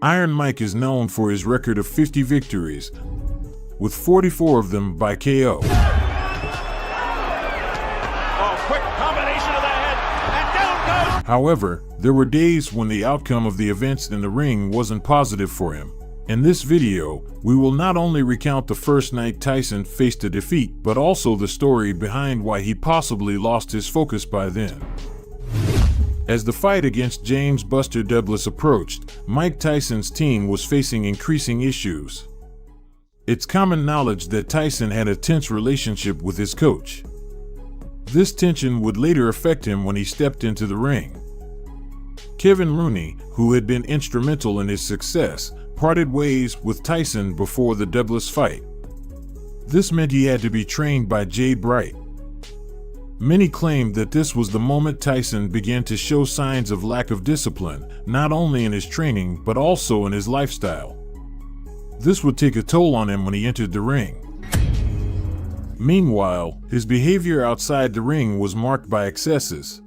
Iron Mike is known for his record of 50 victories, with 44 of them by KO. Quick combination of the head, and down goes. However, there were days when the outcome of the events in the ring wasn't positive for him. In this video, we will not only recount the first night Tyson faced a defeat, but also the story behind why he possibly lost his focus by then. As the fight against James "Buster" Douglas approached, Mike Tyson's team was facing increasing issues. It's common knowledge that Tyson had a tense relationship with his coach. This tension would later affect him when he stepped into the ring. Kevin Rooney, who had been instrumental in his success, parted ways with Tyson before the Douglas fight. This meant he had to be trained by Jay Bright. Many claimed that this was the moment Tyson began to show signs of lack of discipline, not only in his training but also in his lifestyle. This would take a toll on him when he entered the ring. Meanwhile, his behavior outside the ring was marked by excesses.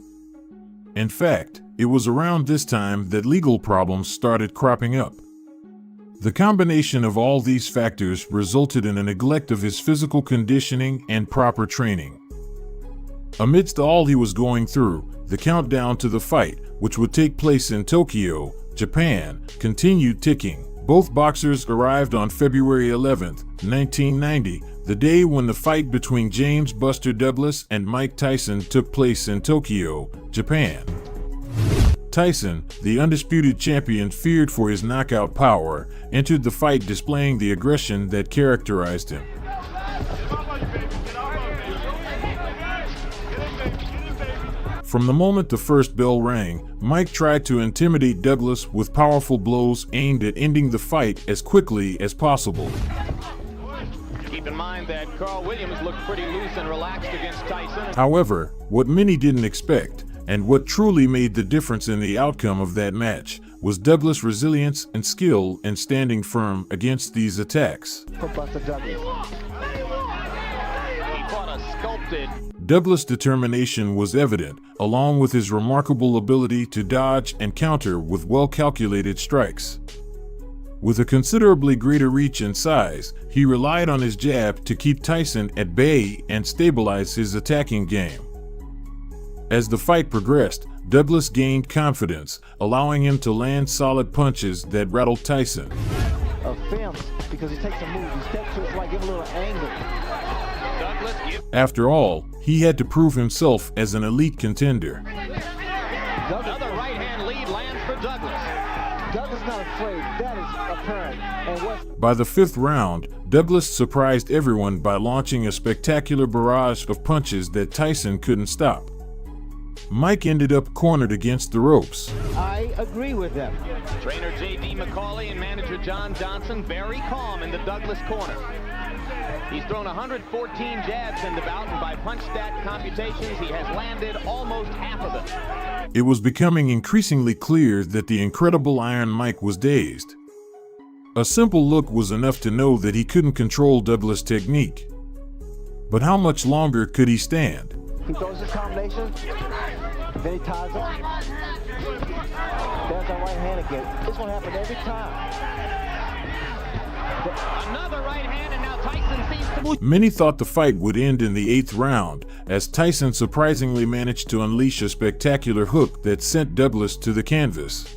In fact, it was around this time that legal problems started cropping up. The combination of all these factors resulted in a neglect of his physical conditioning and proper training. Amidst all he was going through, the countdown to the fight, which would take place in Tokyo, Japan, continued ticking. Both boxers arrived on February 11, 1990, the day when the fight between James "Buster" Douglas and Mike Tyson took place in Tokyo, Japan. Tyson, the undisputed champion feared for his knockout power, entered the fight displaying the aggression that characterized him. From the moment the first bell rang, Mike tried to intimidate Douglas with powerful blows aimed at ending the fight as quickly as possible. Keep in mind that Carl Williams looked pretty loose and relaxed against Tyson. However, what many didn't expect, and what truly made the difference in the outcome of that match, was Douglas' resilience and skill in standing firm against these attacks. He fought a sculpted. Douglas' determination was evident, along with his remarkable ability to dodge and counter with well-calculated strikes. With a considerably greater reach and size, he relied on his jab to keep Tyson at bay and stabilize his attacking game. As the fight progressed, Douglas gained confidence, allowing him to land solid punches that rattled Tyson. Because he takes a move, he steps to it, like give a little angle. After all, he had to prove himself as an elite contender. Another right hand lead lands for Douglas. Douglas not afraid, that is apparent. And by the fifth round, Douglas surprised everyone by launching a spectacular barrage of punches that Tyson couldn't stop. Mike ended up cornered against the ropes. I agree with them. Trainer J.D. McCauley and manager John Johnson very calm in the Douglas corner. He's thrown 114 jabs in the bout, and by punch stat computations, he has landed almost half of them. It was becoming increasingly clear that the incredible Iron Mike was dazed. A simple look was enough to know that he couldn't control Douglas' technique. But how much longer could he stand? He throws his combination, then he ties up. There's that right hand again. It's going to happen every time. Another right hand, and now Tyson seems to... Many thought the fight would end in the 8th round, as Tyson surprisingly managed to unleash a spectacular hook that sent Douglas to the canvas.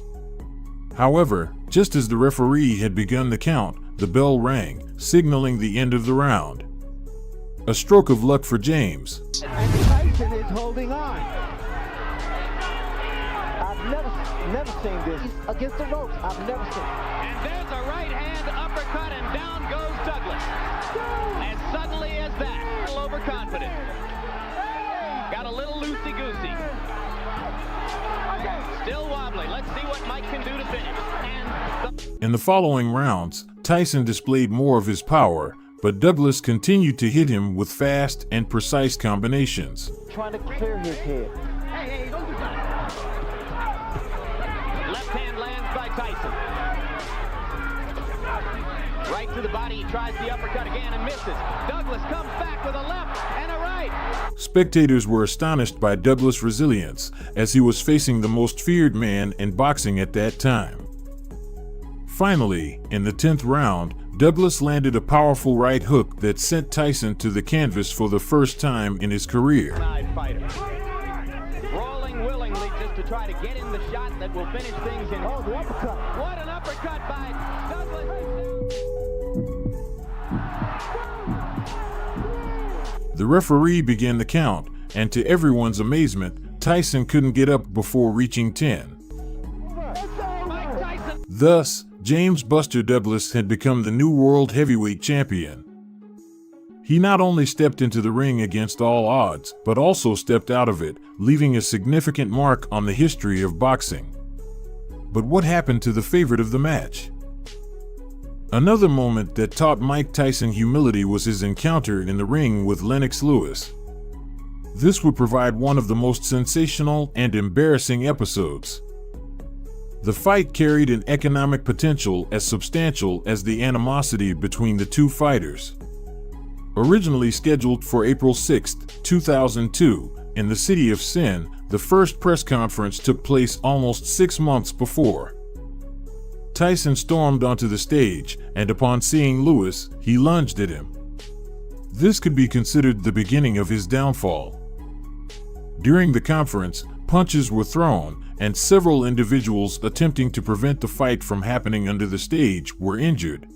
However, just as the referee had begun the count, the bell rang, signaling the end of the round. A stroke of luck for James. And Tyson is holding on. I've never seen this against the ropes. I've never seen it. And there's a right hand uppercut, and down goes Douglas. As suddenly as that, a little overconfident. Got a little loosey-goosey. Still wobbly. Let's see what Mike can do to finish. In the following rounds, Tyson displayed more of his power, but Douglas continued to hit him with fast and precise combinations. Trying to clear his head. Hey, don't do that. Left hand lands by Tyson. Right to the body, he tries the uppercut again and misses. Douglas comes back with a left and a right. Spectators were astonished by Douglas' resilience, as he was facing the most feared man in boxing at that time. Finally, in the 10th round, Douglas landed a powerful right hook that sent Tyson to the canvas for the first time in his career. Fighter. Rolling willingly just to try to get in the shot that will finish things in. Oh, the uppercut. What an uppercut by Douglas. The referee began the count, and to everyone's amazement, Tyson couldn't get up before reaching 10. Mike Tyson. Thus, James "Buster" Douglas had become the new world heavyweight champion. He not only stepped into the ring against all odds, but also stepped out of it, leaving a significant mark on the history of boxing. But what happened to the favorite of the match? Another moment that taught Mike Tyson humility was his encounter in the ring with Lennox Lewis. This would provide one of the most sensational and embarrassing episodes. The fight carried an economic potential as substantial as the animosity between the two fighters. Originally scheduled for April 6, 2002, in the city of Sin, the first press conference took place almost 6 months before. Tyson stormed onto the stage, and upon seeing Lewis, he lunged at him. This could be considered the beginning of his downfall. During the conference, punches were thrown, and several individuals attempting to prevent the fight from happening under the stage were injured.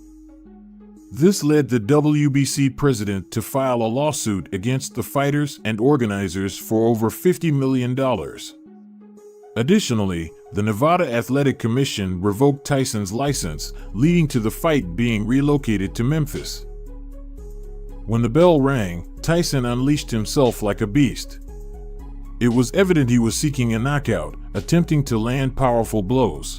This led the WBC president to file a lawsuit against the fighters and organizers for over $50 million. Additionally, the Nevada Athletic Commission revoked Tyson's license, leading to the fight being relocated to Memphis. When the bell rang, Tyson unleashed himself like a beast. It was evident he was seeking a knockout, attempting to land powerful blows.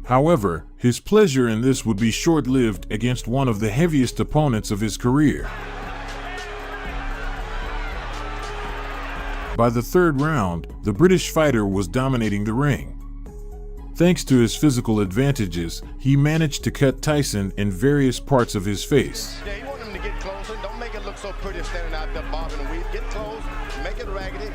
However, his pleasure in this would be short-lived against one of the heaviest opponents of his career. By the 3rd round, the British fighter was dominating the ring. Thanks to his physical advantages, he managed to cut Tyson in various parts of his face. Yeah, you want him to get closer. Don't make it look so pretty standing out there bobbing and weave. Get close, make it raggedy.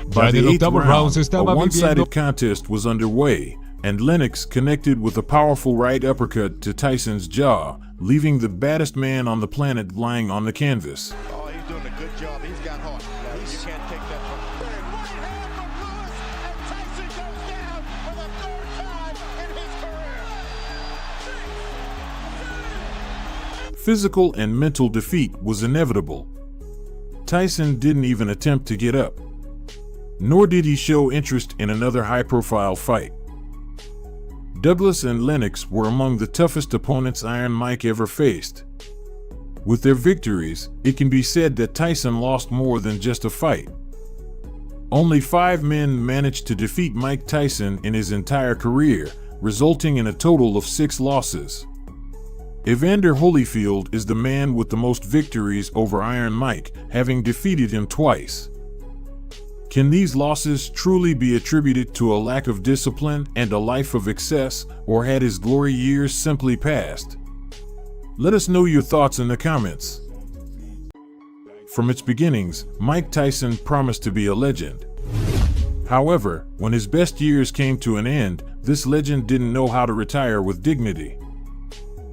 By the 8th octavo round round, se a estaba one-sided viviendo- contest was underway, and Lennox connected with a powerful right uppercut to Tyson's jaw, leaving the baddest man on the planet lying on the canvas. Oh, he's doing a good job. He's got heart. You can't take that from him. Right hand from Lewis, and Tyson goes down for the 3rd time in his career. Physical and mental defeat was inevitable. Tyson didn't even attempt to get up. Nor did he show interest in another high-profile fight. Douglas and Lennox were among the toughest opponents Iron Mike ever faced. With their victories, it can be said that Tyson lost more than just a fight. Only 5 men managed to defeat Mike Tyson in his entire career, resulting in a total of 6 losses. Evander Holyfield is the man with the most victories over Iron Mike, having defeated him twice. Can these losses truly be attributed to a lack of discipline and a life of excess, or had his glory years simply passed? Let us know your thoughts in the comments. From its beginnings, Mike Tyson promised to be a legend. However, when his best years came to an end, this legend didn't know how to retire with dignity.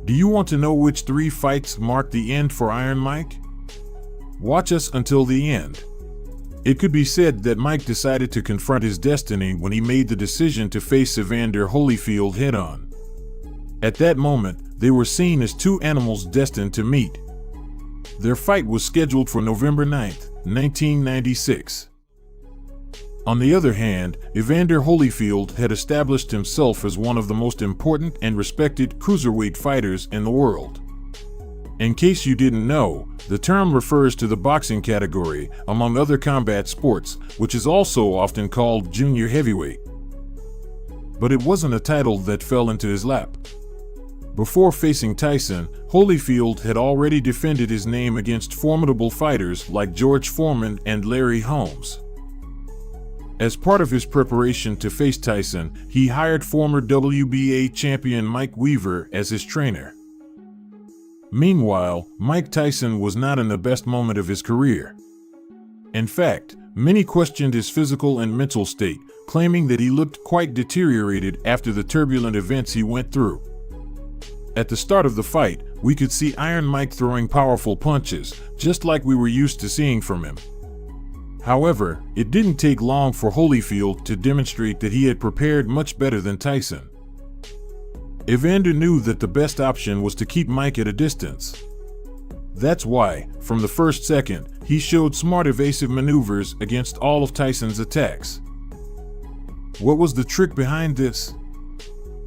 Do you want to know which 3 fights marked the end for Iron Mike? Watch us until the end. It could be said that Mike decided to confront his destiny when he made the decision to face Evander Holyfield head-on. At that moment, they were seen as 2 animals destined to meet. Their fight was scheduled for November 9, 1996. On the other hand, Evander Holyfield had established himself as one of the most important and respected cruiserweight fighters in the world. In case you didn't know, the term refers to the boxing category, among other combat sports, which is also often called junior heavyweight. But it wasn't a title that fell into his lap. Before facing Tyson, Holyfield had already defended his name against formidable fighters like George Foreman and Larry Holmes. As part of his preparation to face Tyson, he hired former WBA champion Mike Weaver as his trainer. Meanwhile, Mike Tyson was not in the best moment of his career. In fact, many questioned his physical and mental state, claiming that he looked quite deteriorated after the turbulent events he went through. At the start of the fight, we could see Iron Mike throwing powerful punches, just like we were used to seeing from him. However, it didn't take long for Holyfield to demonstrate that he had prepared much better than Tyson. Evander knew that the best option was to keep Mike at a distance. That's why, from the first second, he showed smart evasive maneuvers against all of Tyson's attacks. What was the trick behind this?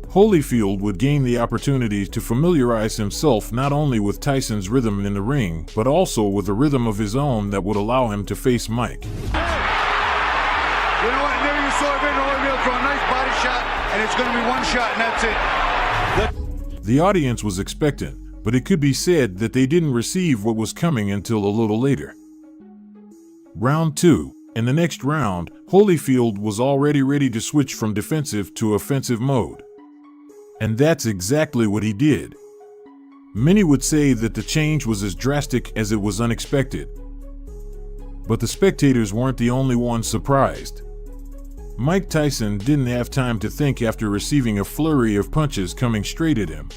Holyfield would gain the opportunity to familiarize himself not only with Tyson's rhythm in the ring, but also with a rhythm of his own that would allow him to face Mike. You know what? Never you saw Evander Holyfield throw a nice body shot, and it's going to be one shot, and that's it. The audience was expectant, but it could be said that they didn't receive what was coming until a little later. Round 2. In the next round, Holyfield was already ready to switch from defensive to offensive mode. And that's exactly what he did. Many would say that the change was as drastic as it was unexpected. But the spectators weren't the only ones surprised. Mike Tyson didn't have time to think after receiving a flurry of punches coming straight at him.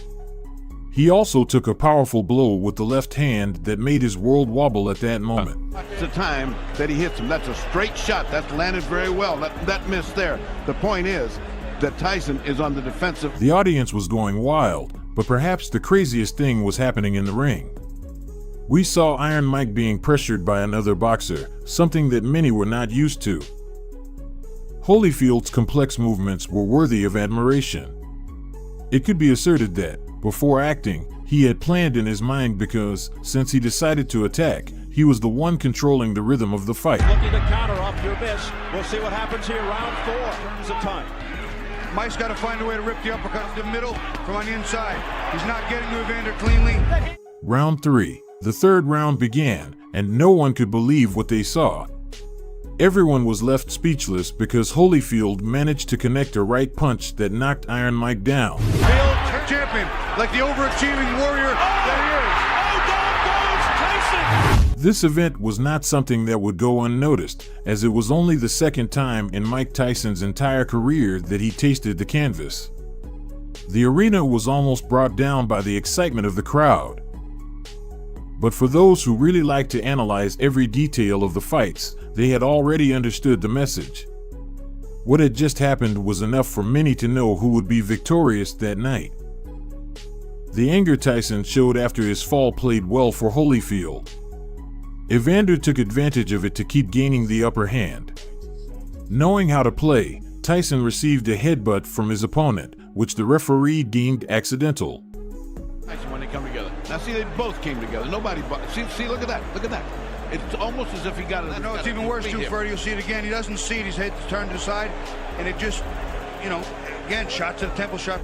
He also took a powerful blow with the left hand that made his world wobble at that moment. That's the time that he hits him. That's a straight shot. That's landed very well. That miss there. The point is that Tyson is on the defensive. The audience was going wild, but perhaps the craziest thing was happening in the ring. We saw Iron Mike being pressured by another boxer, something that many were not used to. Holyfield's complex movements were worthy of admiration. It could be asserted that, before acting, he had planned in his mind because, since he decided to attack, he was the one controlling the rhythm of the fight. Looking to counter off your miss. We'll see what happens here. Round 4 turns the time. Mike's got to find a way to rip the uppercut up the middle from on the inside. He's not getting to Evander cleanly. Round 3. The third round began, and no one could believe what they saw. Everyone was left speechless because Holyfield managed to connect a right punch that knocked Iron Mike down. Champion, like the overachieving warrior that Oh, down goes Tyson! This event was not something that would go unnoticed, as it was only the second time in Mike Tyson's entire career that he tasted the canvas. The arena was almost brought down by the excitement of the crowd. But for those who really like to analyze every detail of the fights, they had already understood the message. What had just happened was enough for many to know who would be victorious that night. The anger Tyson showed after his fall played well for Holyfield. Evander took advantage of it to keep gaining the upper hand. Knowing how to play, Tyson received a headbutt from his opponent, which the referee deemed accidental. Tyson when they come together. Now see, they both came together. Nobody. See, look at that. Look at that. It's almost as if he got it. No, it's even worse too, Freddie. You'll see it again. He doesn't see it. His head's turned to the side, and it just, again, shot to the temple shot.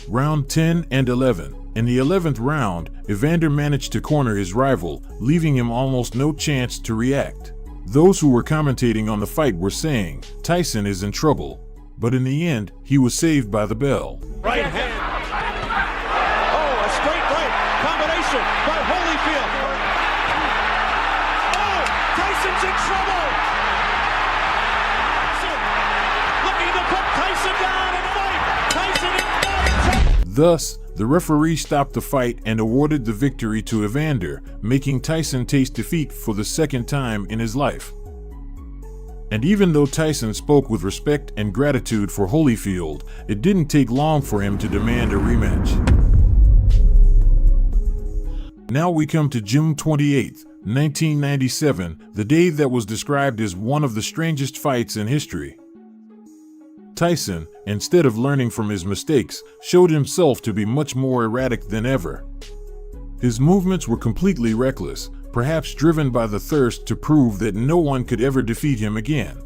Round 10 and 11. In the 11th round, Evander managed to corner his rival, leaving him almost no chance to react. Those who were commentating on the fight were saying, Tyson is in trouble. But in the end, he was saved by the bell. Right hand. Oh, a straight right. Combination by Holyfield. Oh, Tyson's in trouble. Looking to put Tyson down and fight. Tyson in fight. Thus, the referee stopped the fight and awarded the victory to Evander, making Tyson taste defeat for the second time in his life. And even though Tyson spoke with respect and gratitude for Holyfield, it didn't take long for him to demand a rematch. Now we come to June 28, 1997, the day that was described as one of the strangest fights in history. Tyson, instead of learning from his mistakes, showed himself to be much more erratic than ever. His movements were completely reckless, perhaps driven by the thirst to prove that no one could ever defeat him again.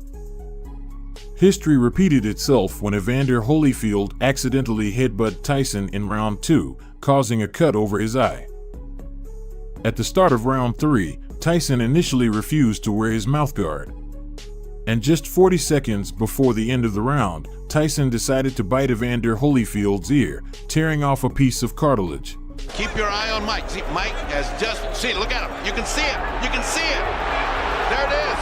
History repeated itself when Evander Holyfield accidentally headbutted Tyson in round 2, causing a cut over his eye. At the start of round 3, Tyson initially refused to wear his mouthguard. And just 40 seconds before the end of the round, Tyson decided to bite Evander Holyfield's ear, tearing off a piece of cartilage. Keep your eye on Mike. See, Mike has just, look at him. You can see it. You can see it. There it is.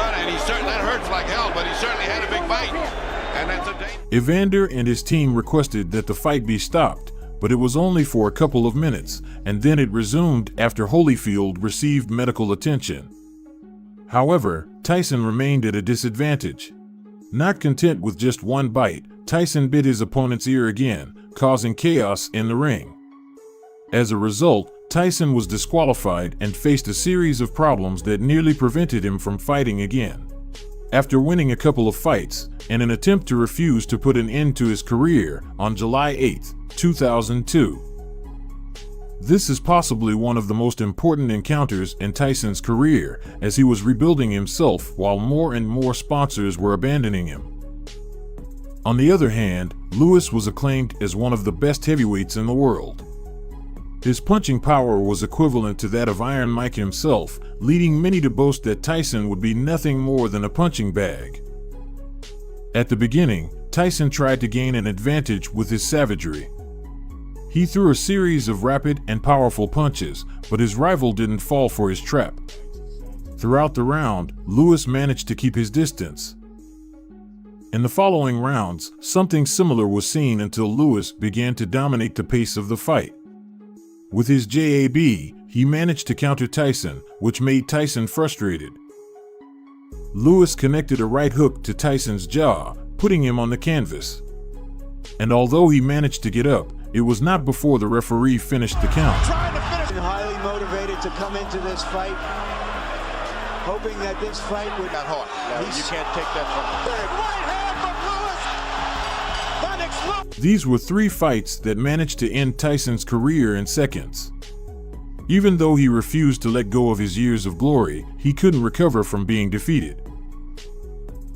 Well, and that hurts like hell, but he certainly had a big fight. And that's a danger. Evander and his team requested that the fight be stopped, but it was only for a couple of minutes, and then it resumed after Holyfield received medical attention. However, Tyson remained at a disadvantage. Not content with just one bite, Tyson bit his opponent's ear again, causing chaos in the ring. As a result, Tyson was disqualified and faced a series of problems that nearly prevented him from fighting again. After winning a couple of fights, in an attempt to refuse to put an end to his career on July 8, 2002. This is possibly one of the most important encounters in Tyson's career, as he was rebuilding himself while more and more sponsors were abandoning him. On the other hand, Lewis was acclaimed as one of the best heavyweights in the world. His punching power was equivalent to that of Iron Mike himself, leading many to boast that Tyson would be nothing more than a punching bag. At the beginning, Tyson tried to gain an advantage with his savagery. He threw a series of rapid and powerful punches, but his rival didn't fall for his trap. Throughout the round, Lewis managed to keep his distance. In the following rounds, something similar was seen until Lewis began to dominate the pace of the fight. With his jab, he managed to counter Tyson, which made Tyson frustrated. Lewis connected a right hook to Tyson's jaw, putting him on the canvas. And although he managed to get up, it was not before the referee finished the count. Highly motivated to come into this fight, hoping that this fight would Got hard. No, you can't take that from big right hand from Lewis. These were 3 fights that managed to end Tyson's career in seconds. Even though he refused to let go of his years of glory, he couldn't recover from being defeated.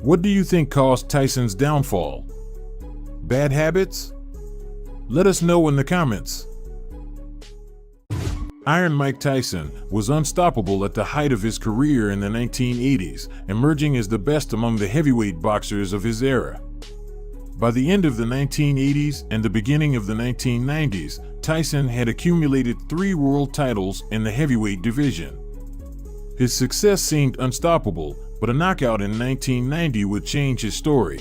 What do you think caused Tyson's downfall? Bad habits? Let us know in the comments. Iron Mike Tyson was unstoppable at the height of his career in the 1980s, emerging as the best among the heavyweight boxers of his era. By the end of the 1980s and the beginning of the 1990s, Tyson had accumulated 3 world titles in the heavyweight division. His success seemed unstoppable, but a knockout in 1990 would change his story.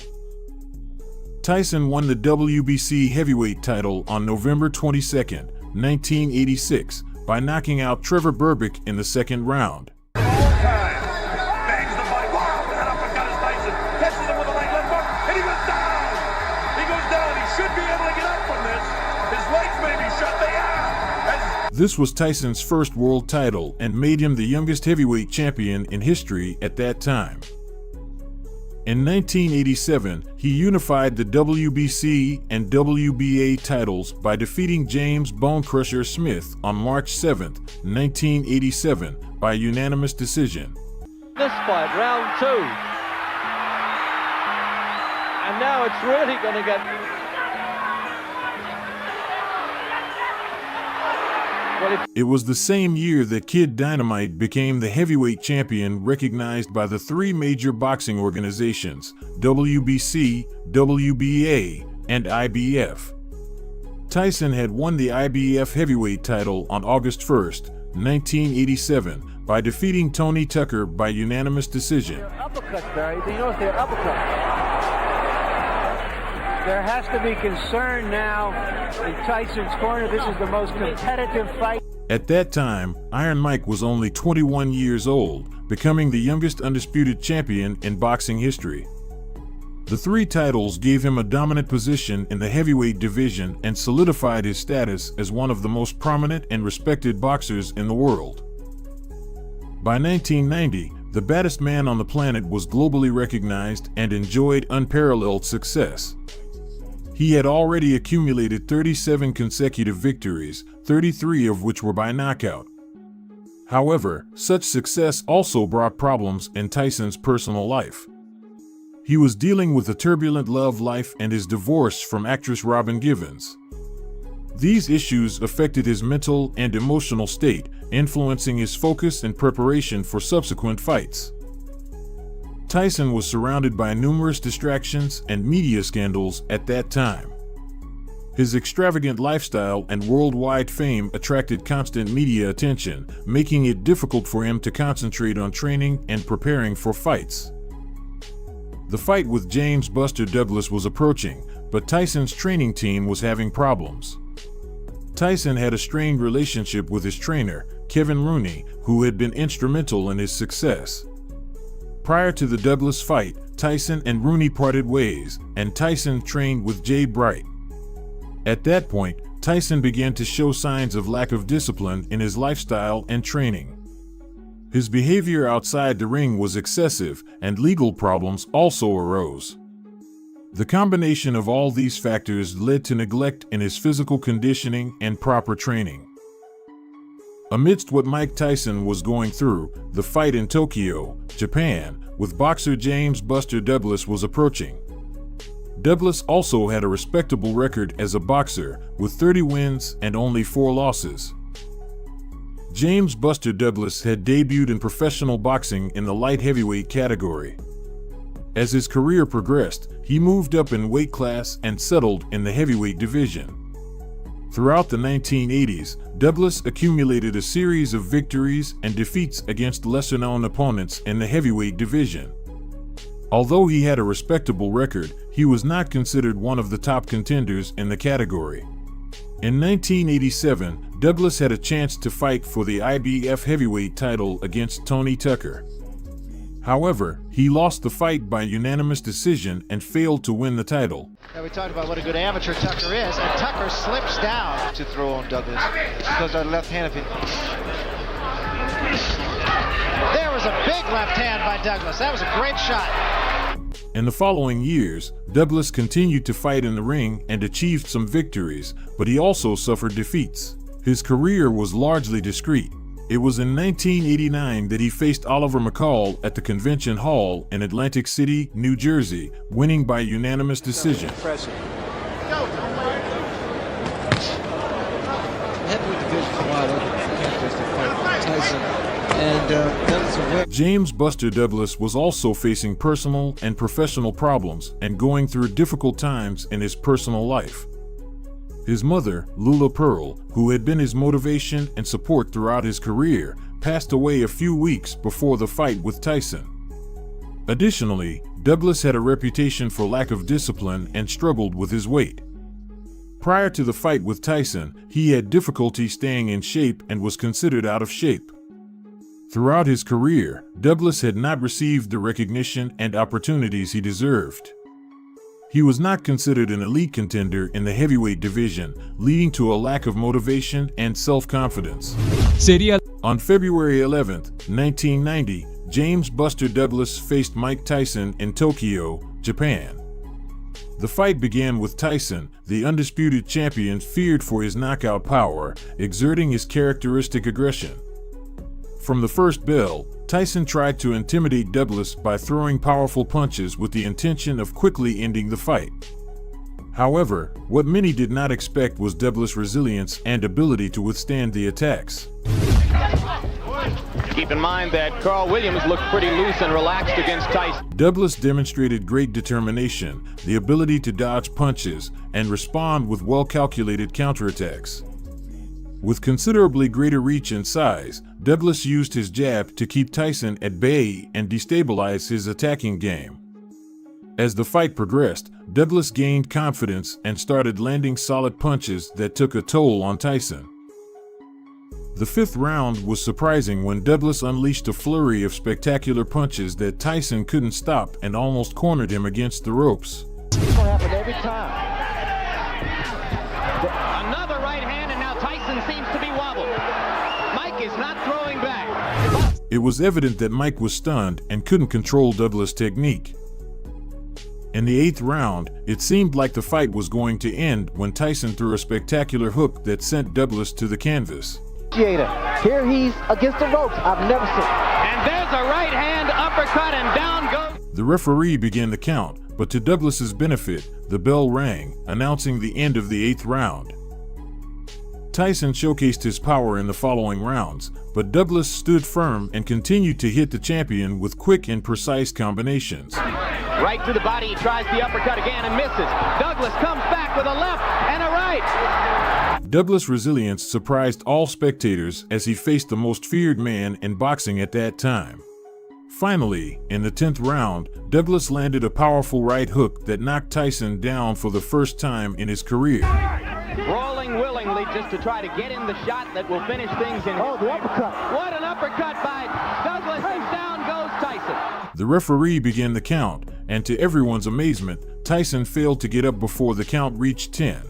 Tyson won the WBC heavyweight title on November 22, 1986, by knocking out Trevor Berbick in the 2nd round. This was Tyson's first world title and made him the youngest heavyweight champion in history at that time. In 1987, he unified the WBC and WBA titles by defeating James Bone Crusher Smith on March 7, 1987, by unanimous decision. This fight, round 2. And now it's really going to get... It was the same year that Kid Dynamite became the heavyweight champion, recognized by the 3 major boxing organizations, WBC, WBA, and IBF. Tyson had won the IBF heavyweight title on August 1, 1987, by defeating Tony Tucker by unanimous decision. Uppercuts, Barry. You know they're uppercuts. There has to be concern now in Tyson's corner. This is the most competitive fight. At that time, Iron Mike was only 21 years old, becoming the youngest undisputed champion in boxing history. The 3 titles gave him a dominant position in the heavyweight division and solidified his status as one of the most prominent and respected boxers in the world. By 1990, the baddest man on the planet was globally recognized and enjoyed unparalleled success. He had already accumulated 37 consecutive victories, 33 of which were by knockout. However, such success also brought problems in Tyson's personal life. He was dealing with a turbulent love life and his divorce from actress Robin Givens. These issues affected his mental and emotional state, influencing his focus and preparation for subsequent fights. Tyson was surrounded by numerous distractions and media scandals at that time. His extravagant lifestyle and worldwide fame attracted constant media attention, making it difficult for him to concentrate on training and preparing for fights. The fight with James Buster Douglas was approaching, but Tyson's training team was having problems. Tyson had a strained relationship with his trainer, Kevin Rooney, who had been instrumental in his success. Prior to the Douglas fight, Tyson and Rooney parted ways, and Tyson trained with Jay Bright. At that point, Tyson began to show signs of lack of discipline in his lifestyle and training. His behavior outside the ring was excessive, and legal problems also arose. The combination of all these factors led to neglect in his physical conditioning and proper training. Amidst what Mike Tyson was going through, the fight in Tokyo, Japan, with boxer James Buster Douglas was approaching. Douglas also had a respectable record as a boxer, with 30 wins and only 4 losses. James Buster Douglas had debuted in professional boxing in the light heavyweight category. As his career progressed, he moved up in weight class and settled in the heavyweight division. Throughout the 1980s, Douglas accumulated a series of victories and defeats against lesser-known opponents in the heavyweight division. Although he had a respectable record, he was not considered one of the top contenders in the category. In 1987, Douglas had a chance to fight for the IBF heavyweight title against Tony Tucker. However, he lost the fight by unanimous decision and failed to win the title. Now we talked about what a good amateur Tucker is, and Tucker slips down to throw on Douglas because of the left hand of it. There was a big left hand by Douglas. That was a great shot. In the following years, Douglas continued to fight in the ring and achieved some victories, but he also suffered defeats. His career was largely discreet. It was in 1989 that he faced Oliver McCall at the Convention Hall in Atlantic City, New Jersey, winning by unanimous decision. Heavyweight division's wide open for candidates to fight Tyson, and Douglas will win. James Buster Douglas was also facing personal and professional problems and going through difficult times in his personal life. His mother, Lula Pearl, who had been his motivation and support throughout his career, passed away a few weeks before the fight with Tyson. Additionally, Douglas had a reputation for lack of discipline and struggled with his weight. Prior to the fight with Tyson, he had difficulty staying in shape and was considered out of shape. Throughout his career, Douglas had not received the recognition and opportunities he deserved. He was not considered an elite contender in the heavyweight division, leading to a lack of motivation and self-confidence. On February 11, 1990, James Buster Douglas faced Mike Tyson in Tokyo, Japan. The fight began with Tyson, the undisputed champion, feared for his knockout power, exerting his characteristic aggression. From the first bell, Tyson tried to intimidate Douglas by throwing powerful punches with the intention of quickly ending the fight. However, what many did not expect was Douglas' resilience and ability to withstand the attacks. Keep in mind that Carl Williams looked pretty loose and relaxed against Tyson. Douglas demonstrated great determination, the ability to dodge punches, and respond with well-calculated counterattacks. With considerably greater reach and size, Douglas used his jab to keep Tyson at bay and destabilize his attacking game. As the fight progressed, Douglas gained confidence and started landing solid punches that took a toll on Tyson. The fifth round was surprising when Douglas unleashed a flurry of spectacular punches that Tyson couldn't stop and almost cornered him against the ropes. It's going to happen every time. Another right hand, and now Tyson seems to be wobbled. Mike is not throwing back. It was evident that Mike was stunned and couldn't control Douglas' technique. In the eighth round, it seemed like the fight was going to end when Tyson threw a spectacular hook that sent Douglas to the canvas. Here he's against the ropes. I've never seen. And there's a right hand uppercut, and down goes. The referee began the count, but to Douglas's benefit, the bell rang, announcing the end of the eighth round. Tyson showcased his power in the following rounds, but Douglas stood firm and continued to hit the champion with quick and precise combinations. Right to the body, he tries the uppercut again and misses. Douglas comes back with a left and a right. right! Douglas' resilience surprised all spectators as he faced the most feared man in boxing at that time. Finally, in the 10th round, Douglas landed a powerful right hook that knocked Tyson down for the first time in his career. Rolling willingly just to try to get in the shot that will finish things in. Oh, the uppercut. What an uppercut by Douglas, and down goes Tyson. The referee began the count, and to everyone's amazement, Tyson failed to get up before the count reached 10.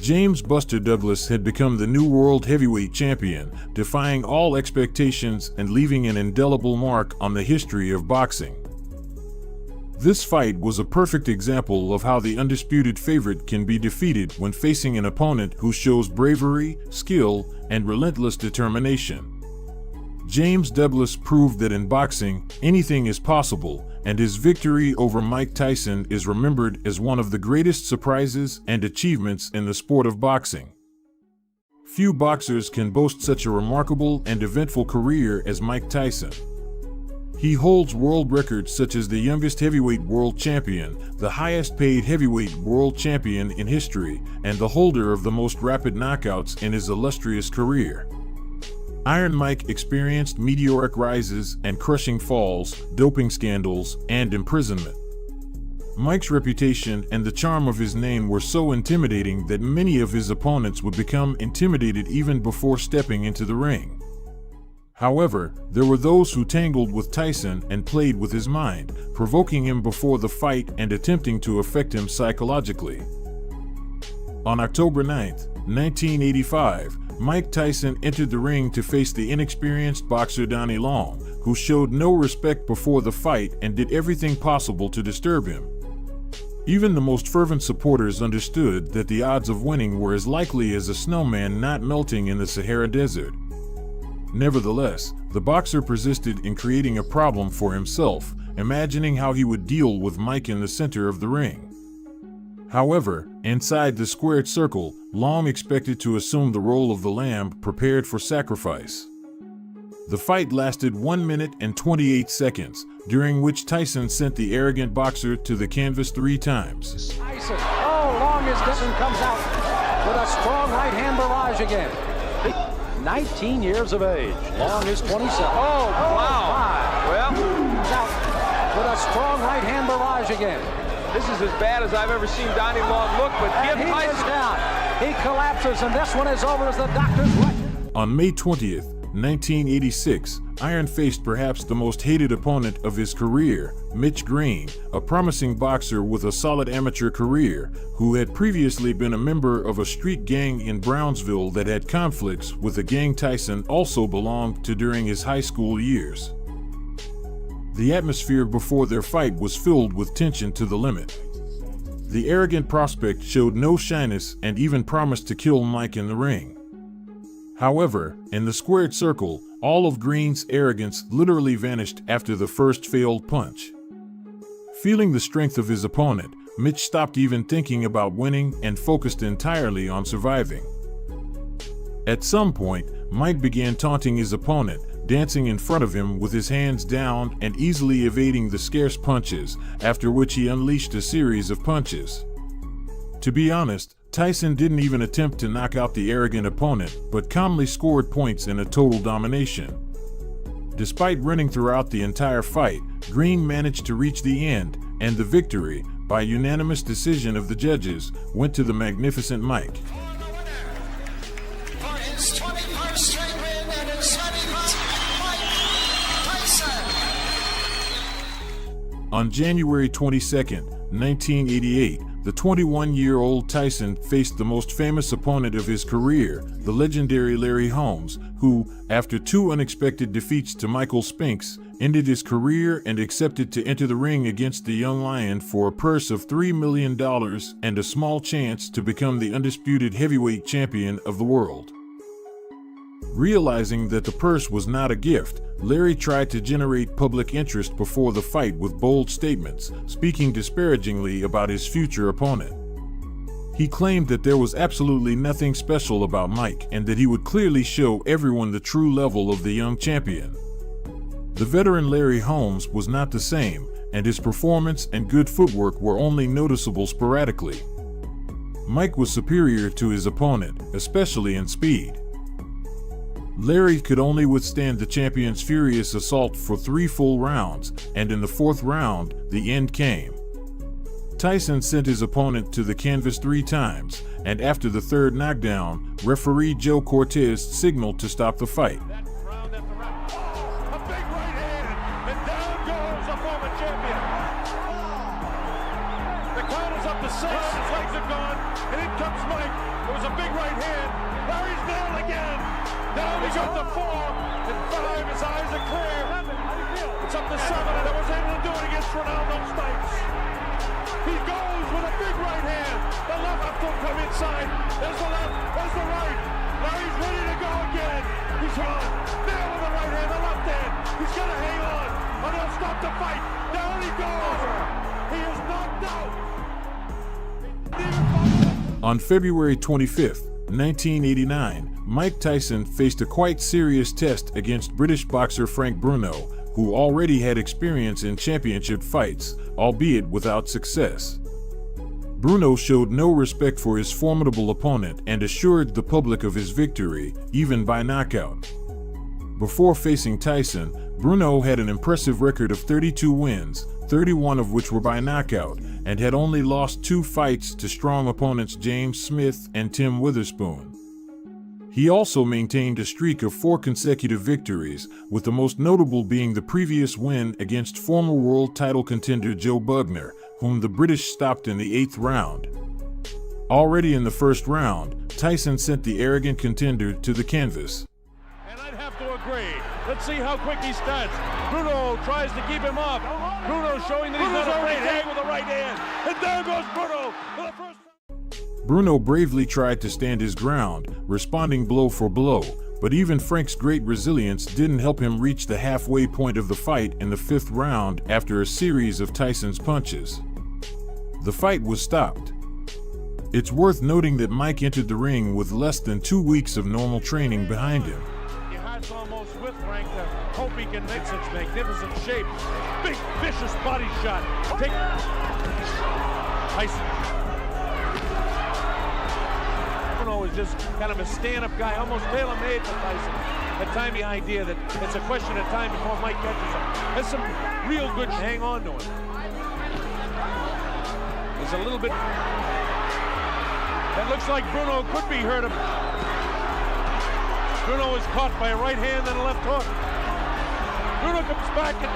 James Buster Douglas had become the new world heavyweight champion, defying all expectations and leaving an indelible mark on the history of boxing. This fight was a perfect example of how the undisputed favorite can be defeated when facing an opponent who shows bravery, skill, and relentless determination. James Douglas proved that in boxing, anything is possible, and his victory over Mike Tyson is remembered as one of the greatest surprises and achievements in the sport of boxing. Few boxers can boast such a remarkable and eventful career as Mike Tyson. He holds world records such as the youngest heavyweight world champion, the highest paid heavyweight world champion in history, and the holder of the most rapid knockouts in his illustrious career. Iron Mike experienced meteoric rises and crushing falls, doping scandals, and imprisonment. Mike's reputation and the charm of his name were so intimidating that many of his opponents would become intimidated even before stepping into the ring. However, there were those who tangled with Tyson and played with his mind, provoking him before the fight and attempting to affect him psychologically. On October 9, 1985, Mike Tyson entered the ring to face the inexperienced boxer Donnie Long, who showed no respect before the fight and did everything possible to disturb him. Even the most fervent supporters understood that the odds of winning were as likely as a snowman not melting in the Sahara Desert. Nevertheless, the boxer persisted in creating a problem for himself, imagining how he would deal with Mike in the center of the ring. However, inside the squared circle, Long expected to assume the role of the lamb prepared for sacrifice. The fight lasted 1 minute and 28 seconds, during which Tyson sent the arrogant boxer to the canvas 3 times. Tyson, Long as Tyson comes out with a strong right hand barrage again. 19 years of age. Long is 27. Wow. Well, comes out with a strong right hand barrage again. this is as bad as I've ever seen Donnie Long look, but give And he Tyson goes down. He collapses, and this one is over as the doctor's record. On May 20th, 1986, Iron faced perhaps the most hated opponent of his career, Mitch Green, a promising boxer with a solid amateur career, who had previously been a member of a street gang in Brownsville that had conflicts with a gang Tyson also belonged to during his high school years. The atmosphere before their fight was filled with tension to the limit. The arrogant prospect showed no shyness and even promised to kill Mike in the ring. However, in the squared circle, all of Green's arrogance literally vanished after the first failed punch. Feeling the strength of his opponent, Mitch stopped even thinking about winning and focused entirely on surviving. At some point, Mike began taunting his opponent, dancing in front of him with his hands down and easily evading the scarce punches, after which he unleashed a series of punches. To be honest, Tyson didn't even attempt to knock out the arrogant opponent, but calmly scored points in a total domination. Despite running throughout the entire fight, Green managed to reach the end, and the victory, by unanimous decision of the judges, went to the magnificent Mike. For his 21st straight win and his 71st, Mike Tyson. On January 22, 1988, the 21-year-old Tyson faced the most famous opponent of his career, the legendary Larry Holmes, who, after 2 unexpected defeats to Michael Spinks, ended his career and accepted to enter the ring against the young lion for a purse of $3 million and a small chance to become the undisputed heavyweight champion of the world. Realizing that the purse was not a gift, Larry tried to generate public interest before the fight with bold statements, speaking disparagingly about his future opponent. He claimed that there was absolutely nothing special about Mike and that he would clearly show everyone the true level of the young champion. The veteran Larry Holmes was not the same, and his performance and good footwork were only noticeable sporadically. Mike was superior to his opponent, especially in speed. Larry could only withstand the champion's furious assault for 3 full rounds, and in the 4th round, the end came. Tyson sent his opponent to the canvas 3 times, and after the 3rd knockdown, referee Joe Cortez signaled to stop the fight. A big right hand, and down goes the former champion. The count is up to 6, his legs are gone, and in comes Mike. It was a big right hand. Larry's down again. Down he goes to 4, and 5, his eyes are clear. It's up to 7, and I was able to do it against Ronaldo Spikes. He goes with a big right hand. The left will come inside. There's the left, there's the right. Larry's ready to go again. He's on. There with the right hand, the left hand. He's going to hang on, or they'll stop the fight. Down he goes. He is knocked out. On February 25th, 1989, Mike Tyson faced a quite serious test against British boxer Frank Bruno, who already had experience in championship fights, albeit without success. Bruno showed no respect for his formidable opponent and assured the public of his victory, even by knockout. Before facing Tyson, Bruno had an impressive record of 32 wins, 31 of which were by knockout, and had only lost 2 fights to strong opponents James Smith and Tim Witherspoon. He also maintained a streak of 4 consecutive victories, with the most notable being the previous win against former world title contender Joe Bugner, whom the British stopped in the 8th round. Already in the 1st round, Tyson sent the arrogant contender to the canvas. And I'd have to agree. Let's see how quick he starts. Bruno tries to keep him up. Bruno showing that he's not afraid to hang with the right hand. And there goes Bruno for the first. Bruno bravely tried to stand his ground, responding blow for blow, but even Frank's great resilience didn't help him reach the halfway point of the fight in the 5th round after a series of Tyson's punches. The fight was stopped. It's worth noting that Mike entered the ring with less than 2 weeks of normal training behind him. Your heart's almost with Frank to hope he can make such magnificent shape. Big, vicious body shot. Take Tyson. Bruno is just kind of a stand-up guy, almost tailor-made for Tyson. At time, the idea that it's a question of time before Mike catches him. There's some real good hang on to him. There's a little bit. That looks like Bruno could be hurt. Bruno is caught by a right hand and a left hook. Bruno comes back and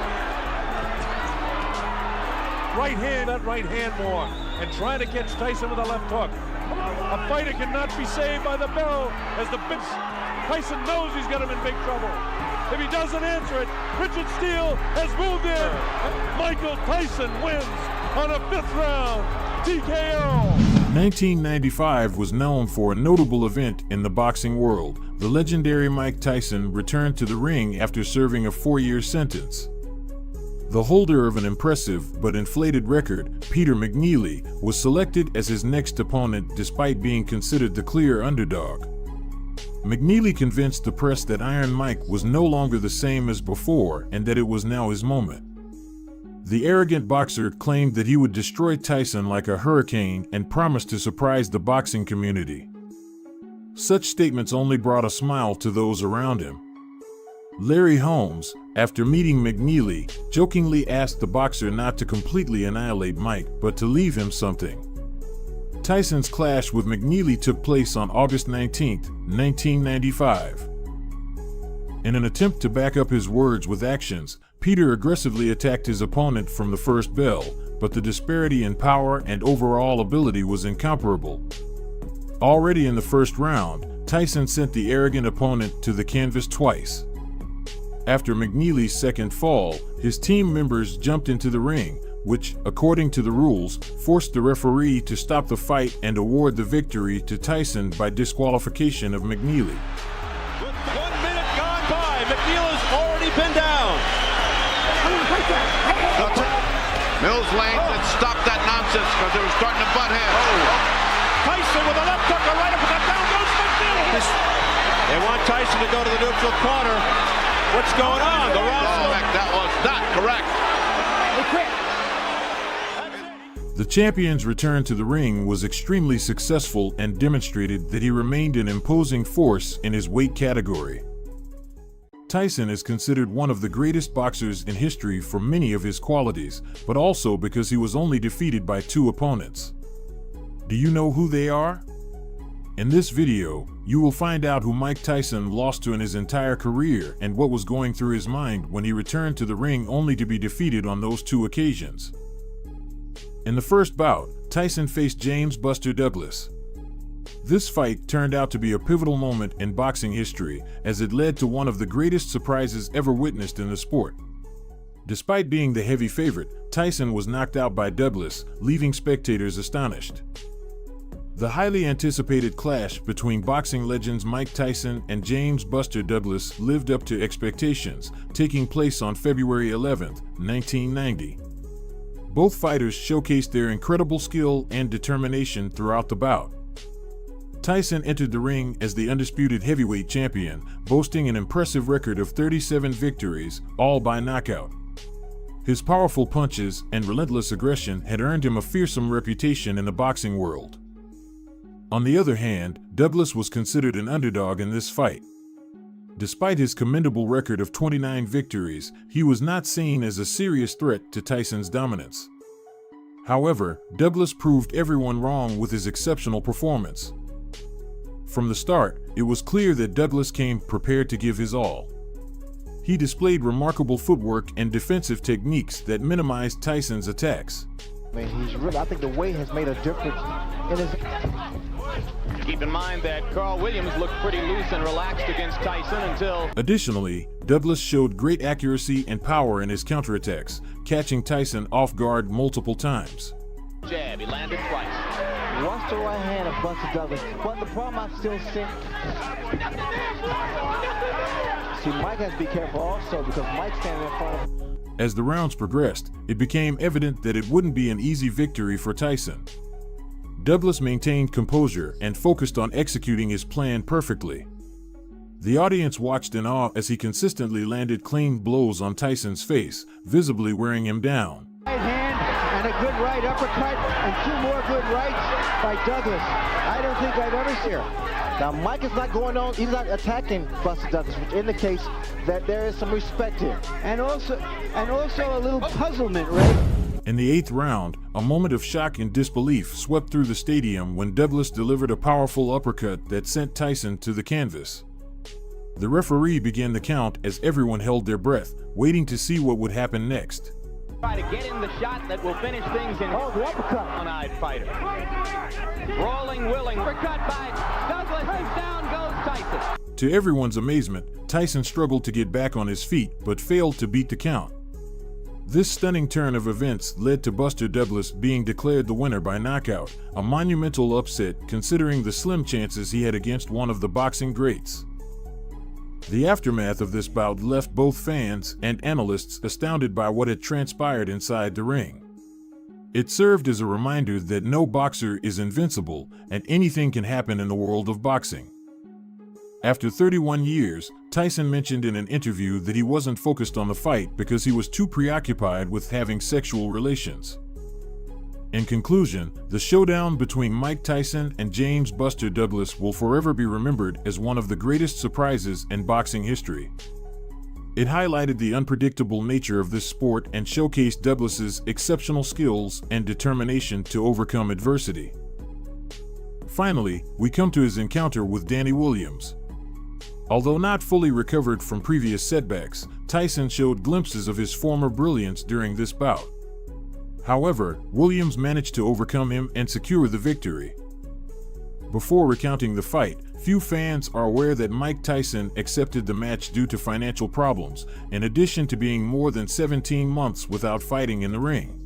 that right hand more, and trying to catch Tyson with a left hook. A fighter cannot be saved by the bell, as Tyson knows he's got him in big trouble. If he doesn't answer it, Richard Steele has moved in. Michael Tyson wins on a 5th round TKO. 1995 was known for a notable event in the boxing world. The legendary Mike Tyson returned to the ring after serving a 4-year sentence. The holder of an impressive but inflated record, Peter McNeely, was selected as his next opponent despite being considered the clear underdog. McNeely convinced the press that Iron Mike was no longer the same as before and that it was now his moment. The arrogant boxer claimed that he would destroy Tyson like a hurricane and promised to surprise the boxing community. Such statements only brought a smile to those around him. Larry Holmes, after meeting McNeely, jokingly asked the boxer not to completely annihilate Mike, but to leave him something. Tyson's clash with McNeely took place on August 19, 1995. In an attempt to back up his words with actions, Peter aggressively attacked his opponent from the first bell, but the disparity in power and overall ability was incomparable. Already in the 1st round, Tyson sent the arrogant opponent to the canvas twice. After McNeely's 2nd fall, his team members jumped into the ring, which, according to the rules, forced the referee to stop the fight and award the victory to Tyson by disqualification of McNeely. With 1 minute gone by, McNeely's already been down. Mills Lane said stop that nonsense because they were starting to butt heads. Tyson with a left hook, a right uppercut, down goes McNeely. They want Tyson to go to the neutral corner. What's going on? The round. That was not correct. The champion's return to the ring was extremely successful and demonstrated that he remained an imposing force in his weight category. Tyson is considered one of the greatest boxers in history for many of his qualities, but also because he was only defeated by 2 opponents. Do you know who they are? In this video, you will find out who Mike Tyson lost to in his entire career and what was going through his mind when he returned to the ring only to be defeated on those 2 occasions. In the first bout, Tyson faced James "Buster" Douglas. This fight turned out to be a pivotal moment in boxing history, as it led to one of the greatest surprises ever witnessed in the sport. Despite being the heavy favorite, Tyson was knocked out by Douglas, leaving spectators astonished. The highly anticipated clash between boxing legends Mike Tyson and James "Buster" Douglas lived up to expectations, taking place on February 11, 1990. Both fighters showcased their incredible skill and determination throughout the bout. Tyson entered the ring as the undisputed heavyweight champion, boasting an impressive record of 37 victories, all by knockout. His powerful punches and relentless aggression had earned him a fearsome reputation in the boxing world. On the other hand, Douglas was considered an underdog in this fight. Despite his commendable record of 29 victories, he was not seen as a serious threat to Tyson's dominance. However, Douglas proved everyone wrong with his exceptional performance. From the start, it was clear that Douglas came prepared to give his all. He displayed remarkable footwork and defensive techniques that minimized Tyson's attacks. I think the weight has made a difference in his... Keep in mind that Carl Williams looked pretty loose and relaxed against Tyson until... Additionally, Douglas showed great accuracy and power in his counterattacks, catching Tyson off guard multiple times. Jab, he landed twice. Watch the right hand of Buster Douglas, but the problem I still see... See, Mike has to be careful also because Mike's standing in front of him. As the rounds progressed, it became evident that it wouldn't be an easy victory for Tyson. Douglas maintained composure and focused on executing his plan perfectly. The audience watched in awe as he consistently landed clean blows on Tyson's face, visibly wearing him down. Right hand and a good right uppercut and 2 more good rights by Douglas. I don't think I've ever seen it. Now Mike is not going on, he's not attacking Buster Douglas, which indicates that there is some respect here. And also a little puzzlement, right? In the 8th round, a moment of shock and disbelief swept through the stadium when Douglas delivered a powerful uppercut that sent Tyson to the canvas. The referee began the count as everyone held their breath, waiting to see what would happen next. Try to get in the shot that will finish things in the uppercut. One-eyed fighter. Rolling, willing, uppercut by Douglas, and down goes Tyson. To everyone's amazement, Tyson struggled to get back on his feet but failed to beat the count. This stunning turn of events led to Buster Douglas being declared the winner by knockout, a monumental upset considering the slim chances he had against one of the boxing greats. The aftermath of this bout left both fans and analysts astounded by what had transpired inside the ring. It served as a reminder that no boxer is invincible and anything can happen in the world of boxing. After 31 years, Tyson mentioned in an interview that he wasn't focused on the fight because he was too preoccupied with having sexual relations. In conclusion, the showdown between Mike Tyson and James "Buster" Douglas will forever be remembered as one of the greatest surprises in boxing history. It highlighted the unpredictable nature of this sport and showcased Douglas's exceptional skills and determination to overcome adversity. Finally, we come to his encounter with Danny Williams. Although not fully recovered from previous setbacks, Tyson showed glimpses of his former brilliance during this bout. However, Williams managed to overcome him and secure the victory. Before recounting the fight, few fans are aware that Mike Tyson accepted the match due to financial problems, in addition to being more than 17 months without fighting in the ring.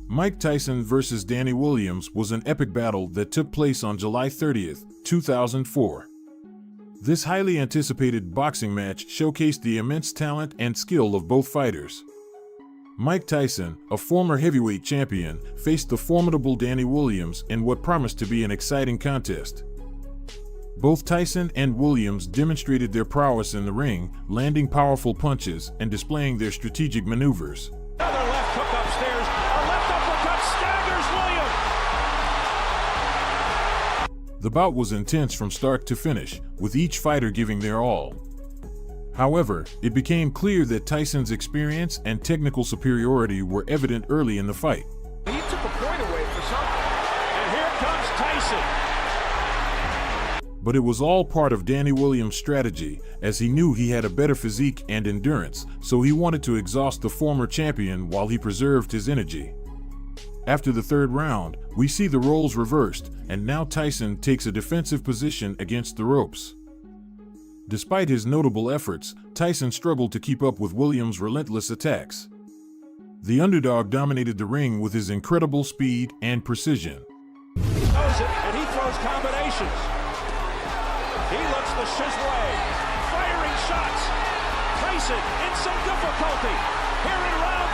Mike Tyson vs. Danny Williams was an epic battle that took place on July 30, 2004. This highly anticipated boxing match showcased the immense talent and skill of both fighters. Mike Tyson, a former heavyweight champion, faced the formidable Danny Williams in what promised to be an exciting contest. Both Tyson and Williams demonstrated their prowess in the ring, landing powerful punches and displaying their strategic maneuvers. Another left hook upstairs, a left uppercut, stagger The bout was intense from start to finish, with each fighter giving their all. However, it became clear that Tyson's experience and technical superiority were evident early in the fight. He took a point away for something. And here comes Tyson. But it was all part of Danny Williams' strategy, as he knew he had a better physique and endurance, so he wanted to exhaust the former champion while he preserved his energy. After the third round, we see the roles reversed, and now Tyson takes a defensive position against the ropes. Despite his notable efforts, Tyson struggled to keep up with Williams' relentless attacks. The underdog dominated the ring with his incredible speed and precision. He knows it, and he throws combinations. He looks the shiz way, firing shots. Tyson in some difficulty here in round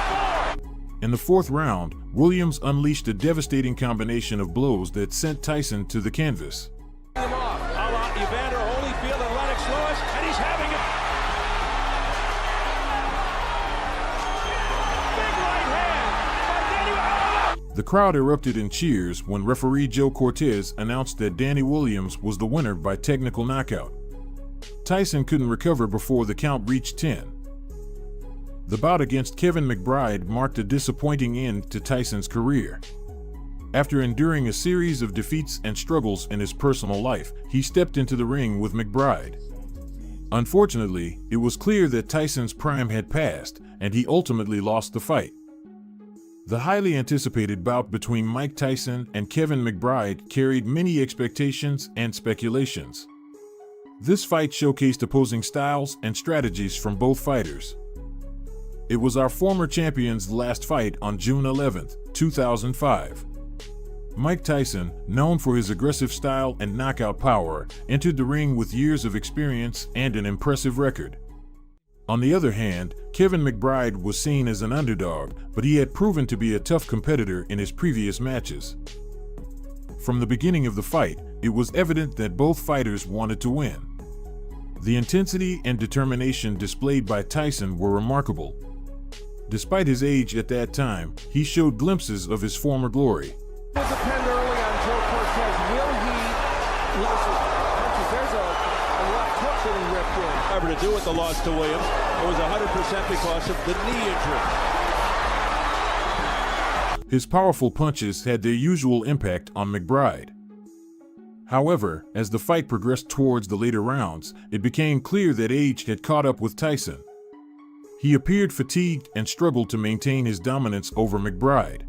4. In the fourth round, Williams unleashed a devastating combination of blows that sent Tyson to the canvas. Him off, a la Evander Holyfield and Lennox Lewis, and he's having it. Big right hand by Danny. The crowd erupted in cheers when referee Joe Cortez announced that Danny Williams was the winner by technical knockout. Tyson couldn't recover before the count reached 10. The bout against Kevin McBride marked a disappointing end to Tyson's career. After enduring a series of defeats and struggles in his personal life, he stepped into the ring with McBride. Unfortunately, it was clear that Tyson's prime had passed, and he ultimately lost the fight. The highly anticipated bout between Mike Tyson and Kevin McBride carried many expectations and speculations. This fight showcased opposing styles and strategies from both fighters. It was our former champion's last fight on June 11, 2005. Mike Tyson, known for his aggressive style and knockout power, entered the ring with years of experience and an impressive record. On the other hand, Kevin McBride was seen as an underdog, but he had proven to be a tough competitor in his previous matches. From the beginning of the fight, it was evident that both fighters wanted to win. The intensity and determination displayed by Tyson were remarkable. Despite his age at that time, he showed glimpses of his former glory. It will depend early on Joe Cortez. Will he listen? There's a left hook getting ripped in. However, to do with the loss to Williams, it was 100% because of the knee injury. His powerful punches had their usual impact on McBride. However, as the fight progressed towards the later rounds, it became clear that age had caught up with Tyson. He appeared fatigued and struggled to maintain his dominance over McBride.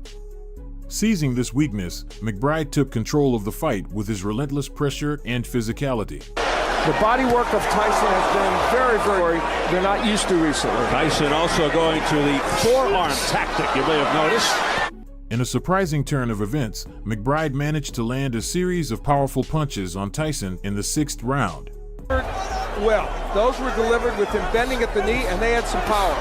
Seizing this weakness, McBride took control of the fight with his relentless pressure and physicality. The body work of Tyson has been very, they're not used to recently. Tyson also going to the forearm tactic, you may have noticed. In a surprising turn of events, McBride managed to land a series of powerful punches on Tyson in the sixth round. Well, those were delivered with him bending at the knee, and they had some power.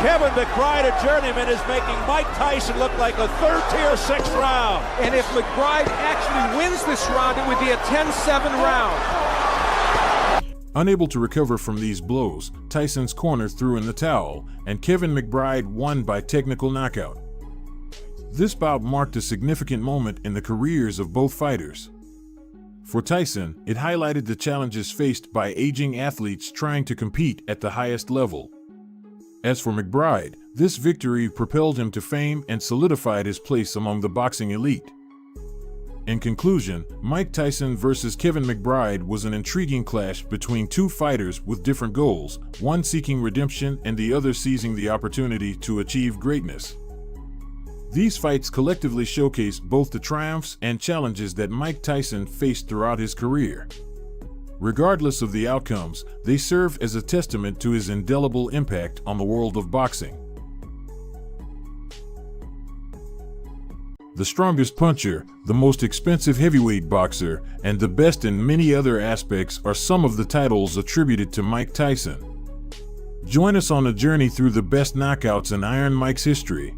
Kevin McBride, a journeyman, is making Mike Tyson look like a third-tier sixth round. And if McBride actually wins this round, it would be a 10-7 round. Unable to recover from these blows, Tyson's corner threw in the towel, and Kevin McBride won by technical knockout. This bout marked a significant moment in the careers of both fighters. For Tyson, it highlighted the challenges faced by aging athletes trying to compete at the highest level. As for McBride, this victory propelled him to fame and solidified his place among the boxing elite. In conclusion, Mike Tyson versus Kevin McBride was an intriguing clash between two fighters with different goals, one seeking redemption and the other seizing the opportunity to achieve greatness. These fights collectively showcase both the triumphs and challenges that Mike Tyson faced throughout his career. Regardless of the outcomes, they serve as a testament to his indelible impact on the world of boxing. The strongest puncher, the most expensive heavyweight boxer, and the best in many other aspects are some of the titles attributed to Mike Tyson. Join us on a journey through the best knockouts in Iron Mike's history.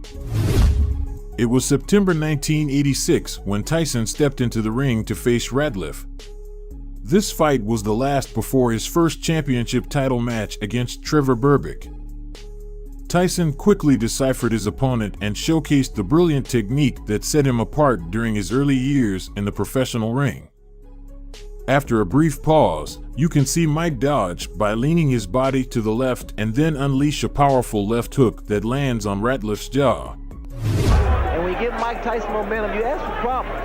It was September 1986 when Tyson stepped into the ring to face Ratliff. This fight was the last before his first championship title match against Trevor Berbick. Tyson quickly deciphered his opponent and showcased the brilliant technique that set him apart during his early years in the professional ring. After a brief pause, you can see Mike dodge by leaning his body to the left and then unleash a powerful left hook that lands on Ratliff's jaw. And when you give Mike Tyson momentum, you ask for problems.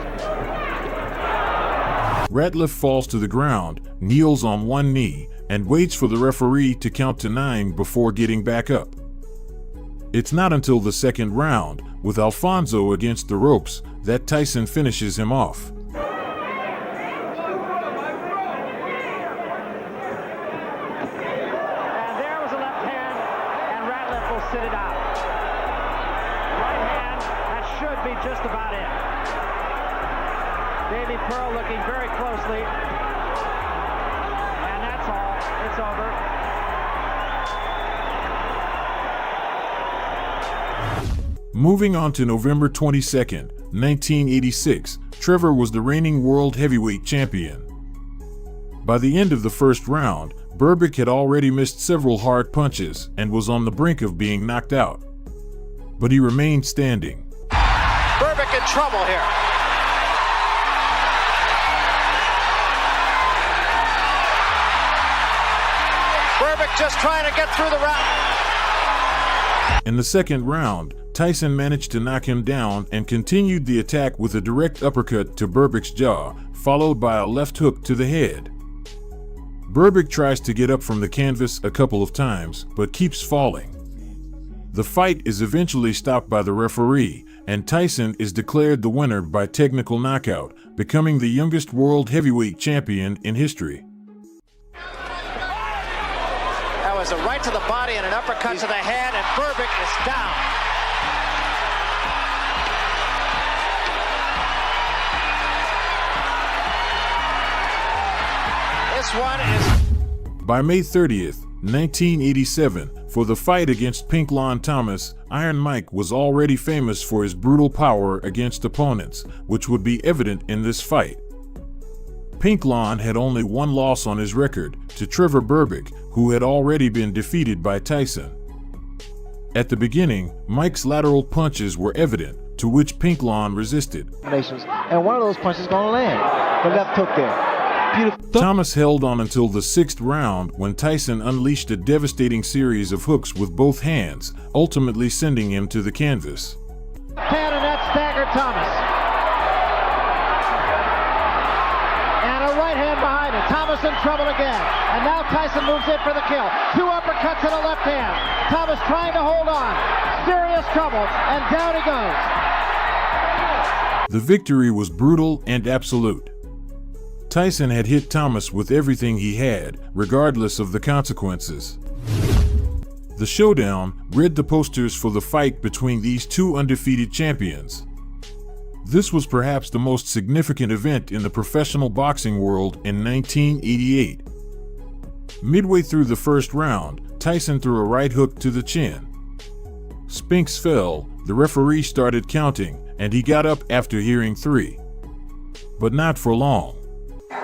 Ratliff falls to the ground, kneels on one knee, and waits for the referee to count to 9 before getting back up. It's not until the second round, with Alfonso against the ropes, that Tyson finishes him off. Sit it out. Right hand, that should be just about it. Davey Pearl looking very closely. And that's all. It's over. Moving on to November 22nd, 1986, Trevor was the reigning world heavyweight champion. By the end of the first round, Berbick had already missed several hard punches and was on the brink of being knocked out. But he remained standing. Berbick in trouble here. Berbick just trying to get through the round. In the second round, Tyson managed to knock him down and continued the attack with a direct uppercut to Berbick's jaw, followed by a left hook to the head. Berbick tries to get up from the canvas a couple of times, but keeps falling. The fight is eventually stopped by the referee, and Tyson is declared the winner by technical knockout, becoming the youngest world heavyweight champion in history. That was a right to the body and an uppercut to the head, and Berbick is down. This one is... By May 30th, 1987, for the fight against Pink Lon Thomas, Iron Mike was already famous for his brutal power against opponents, which would be evident in this fight. Pink Lon had only one loss on his record, to Trevor Berbick, who had already been defeated by Tyson. At the beginning, Mike's lateral punches were evident, to which Pink Lon resisted. And one of those punches is going to land. The left hook there. Beautiful. Thomas held on until the 6th round when Tyson unleashed a devastating series of hooks with both hands, ultimately sending him to the canvas. Pan and that staggered Thomas. And a right hand behind it. Thomas in trouble again. And now Tyson moves in for the kill. 2 uppercuts in the left hand. Thomas trying to hold on. Serious trouble. And down he goes. The victory was brutal and absolute. Tyson had hit Thomas with everything he had, regardless of the consequences. The showdown read the posters for the fight between these two undefeated champions. This was perhaps the most significant event in the professional boxing world in 1988. Midway through the first round, Tyson threw a right hook to the chin. Spinks fell, the referee started counting, and he got up after hearing 3. But not for long.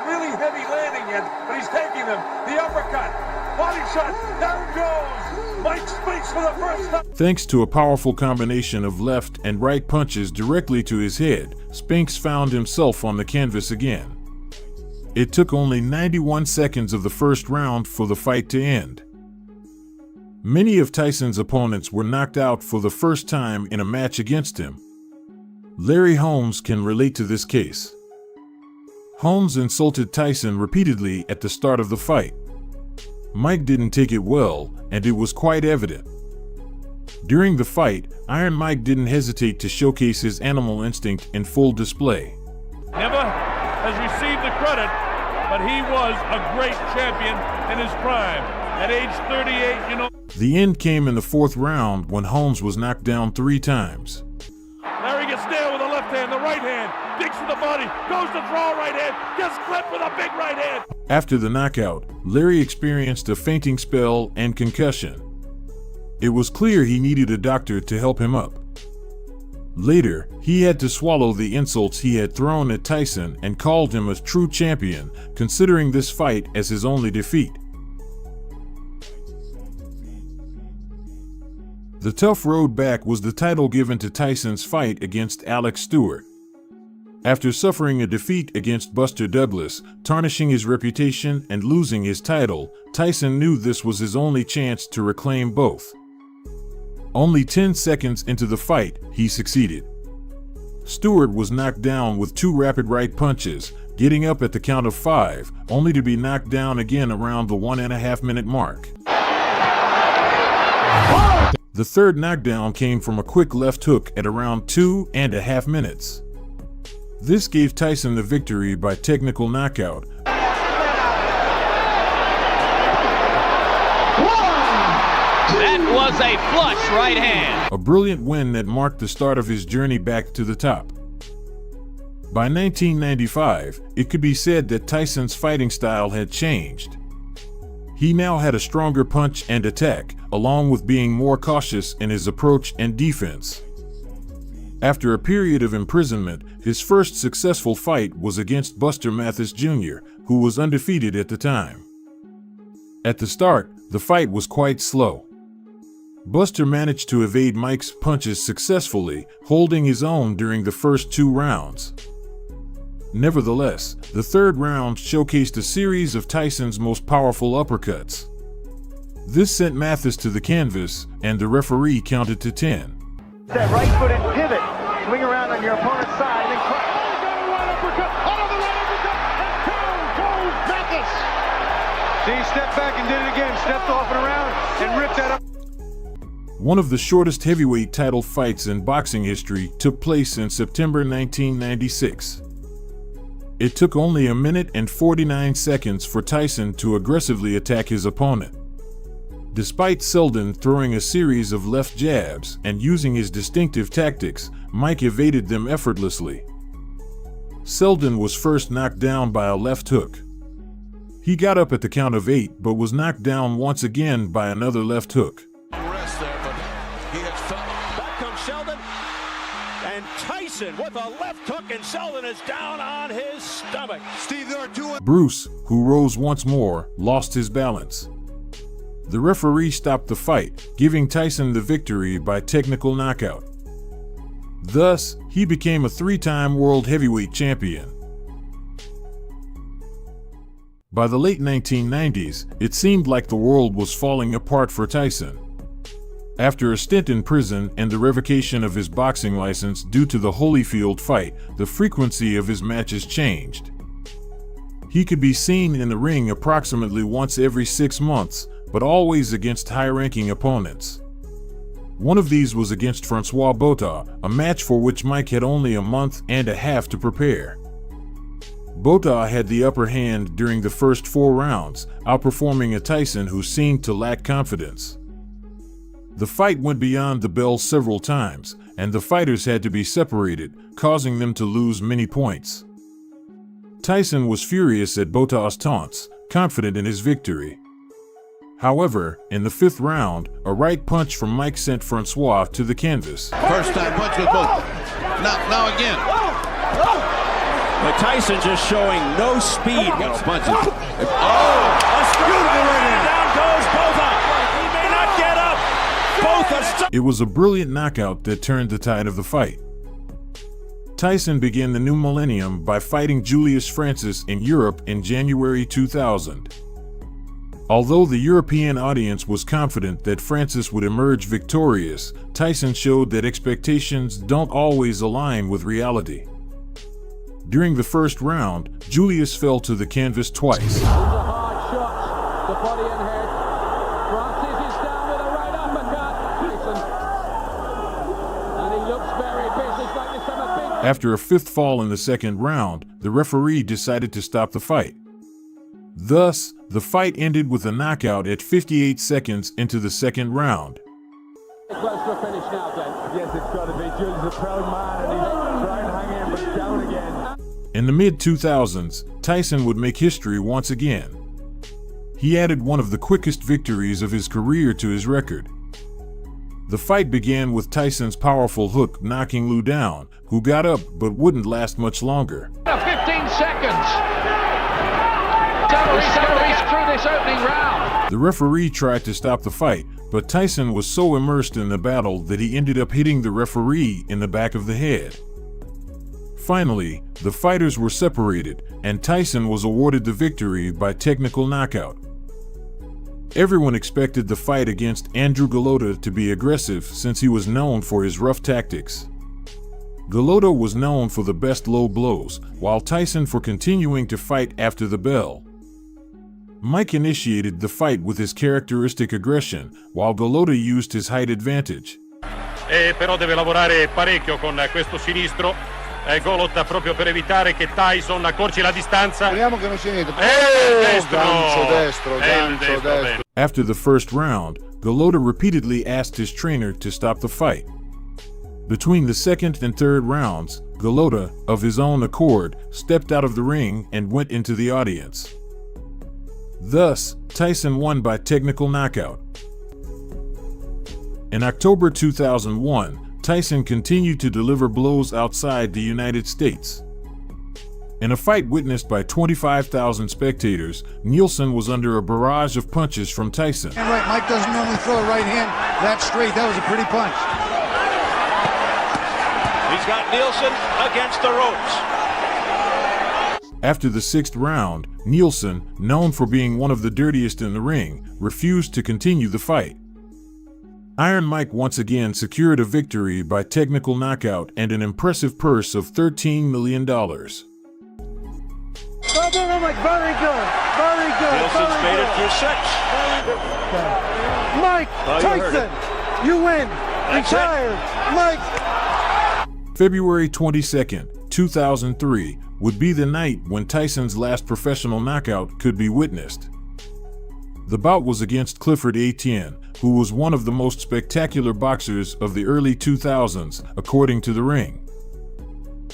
Really heavy landing in, but he's taking them. The uppercut, body shot, down goes. Mike Spinks for the first time. Thanks to a powerful combination of left and right punches directly to his head, Spinks found himself on the canvas again. It took only 91 seconds of the first round for the fight to end. Many of Tyson's opponents were knocked out for the first time in a match against him. Larry Holmes can relate to this case. Holmes insulted Tyson repeatedly at the start of the fight. Mike didn't take it well, and it was quite evident. During the fight, Iron Mike didn't hesitate to showcase his animal instinct in full display. Never has received the credit, but he was a great champion in his prime. At age 38, you know. The end came in the 4th round when Holmes was knocked down 3 times. Larry gets nailed with the left hand, the right hand, digs to the body, goes to draw right hand, gets clipped with a big right hand. After the knockout, Larry experienced a fainting spell and concussion. It was clear he needed a doctor to help him up. Later, he had to swallow the insults he had thrown at Tyson and called him a true champion, considering this fight as his only defeat. The tough road back was the title given to Tyson's fight against Alex Stewart. After suffering a defeat against Buster Douglas, tarnishing his reputation and losing his title, Tyson knew this was his only chance to reclaim both. Only 10 seconds into the fight, he succeeded. Stewart was knocked down with 2 rapid right punches, getting up at the count of 5, only to be knocked down again around the 1.5-minute mark. The third knockdown came from a quick left hook at around 2.5 minutes. This gave Tyson the victory by technical knockout. That was a flush right hand. A brilliant win that marked the start of his journey back to the top. By 1995, it could be said that Tyson's fighting style had changed. He now had a stronger punch and attack, along with being more cautious in his approach and defense. After a period of imprisonment, his first successful fight was against Buster Mathis Jr., who was undefeated at the time. At the start, the fight was quite slow. Buster managed to evade Mike's punches successfully, holding his own during the first 2 rounds. Nevertheless, the third round showcased a series of Tyson's most powerful uppercuts. This sent Mathis to the canvas, and the referee counted to 10. That right foot and pivot, swing around on your opponent's side, and then cross. Another right uppercut, and down goes Mathis. See, he stepped back and did it again, stepped off and around, and ripped that up. One of the shortest heavyweight title fights in boxing history took place in September 1996. It took only 1 minute and 49 seconds for Tyson to aggressively attack his opponent. Despite Selden throwing a series of left jabs and using his distinctive tactics, Mike evaded them effortlessly. Selden was first knocked down by a left hook. He got up at the count of 8 but was knocked down once again by another left hook. Back comes Sheldon, and Tyson with a left hook, and Sheldon is down on his stomach. Steve, there are 2. Bruce, who rose once more, lost his balance. The referee stopped the fight, giving Tyson the victory by technical knockout. Thus, he became a 3-time world heavyweight champion. By the late 1990s, it seemed like the world was falling apart for Tyson. After a stint in prison and the revocation of his boxing license due to the Holyfield fight, the frequency of his matches changed. He could be seen in the ring approximately once every 6 months, but always against high-ranking opponents. One of these was against Francois Botha, a match for which Mike had only 1.5 months to prepare. Botha had the upper hand during the first 4 rounds, outperforming a Tyson who seemed to lack confidence. The fight went beyond the bell several times, and the fighters had to be separated, causing them to lose many points. Tyson was furious at Botha's taunts, confident in his victory. However, in the 5th round, a right punch from Mike sent Francois to the canvas. First time punch with both. Now again. But Tyson just showing no speed. Punches. A straight right hand. Down goes Botha. He may not get up. Botha. It was a brilliant knockout that turned the tide of the fight. Tyson began the new millennium by fighting Julius Francis in Europe in January 2000. Although the European audience was confident that Francis would emerge victorious, Tyson showed that expectations don't always align with reality. During the first round, Julius fell to the canvas twice. It's a hard shot, the body and head. Francis is down with a right uppercut. Tyson. And he looks very businesslike. This time a big... After a 5th fall in the 2nd round, the referee decided to stop the fight. Thus, the fight ended with a knockout at 58 seconds into the 2nd round. Close to a finish now, Glenn. Yes, it's got to be. Julius is a proud man, and he's trying to hang in, but down again. In the mid-2000s, Tyson would make history once again. He added one of the quickest victories of his career to his record. The fight began with Tyson's powerful hook knocking Lou down, who got up but wouldn't last much longer. 15 seconds. He's fast through this opening round. The referee tried to stop the fight, but Tyson was so immersed in the battle that he ended up hitting the referee in the back of the head. Finally, the fighters were separated, and Tyson was awarded the victory by technical knockout. Everyone expected the fight against Andrew Golota to be aggressive since he was known for his rough tactics. Golota was known for the best low blows, while Tyson for continuing to fight after the bell. Mike initiated the fight with his characteristic aggression, while Golota used his height advantage. Però deve lavorare parecchio con questo sinistro. Golota proprio per evitare che Tyson accorci la distanza. Speriamo che non sia niente. Gancio destro. After the first round, Golota repeatedly asked his trainer to stop the fight. Between the second and third rounds, Golota, of his own accord, stepped out of the ring and went into the audience. Thus, Tyson won by technical knockout. In October 2001, Tyson continued to deliver blows outside the United States. In a fight witnessed by 25,000 spectators, Nielsen was under a barrage of punches from Tyson. And right, Mike doesn't normally throw a right hand that straight. That was a pretty punch. He's got Nielsen against the ropes. After the sixth round, Nielsen, known for being one of the dirtiest in the ring, refused to continue the fight. Iron Mike once again secured a victory by technical knockout and an impressive purse of $13 million. Very good. Very good. Nielsen's made it through 6. Mike Tyson, you win. Retired. Mike. February 22nd, 2003 would be the night when Tyson's last professional knockout could be witnessed. The bout was against Clifford Etienne, who was one of the most spectacular boxers of the early 2000s, according to The Ring.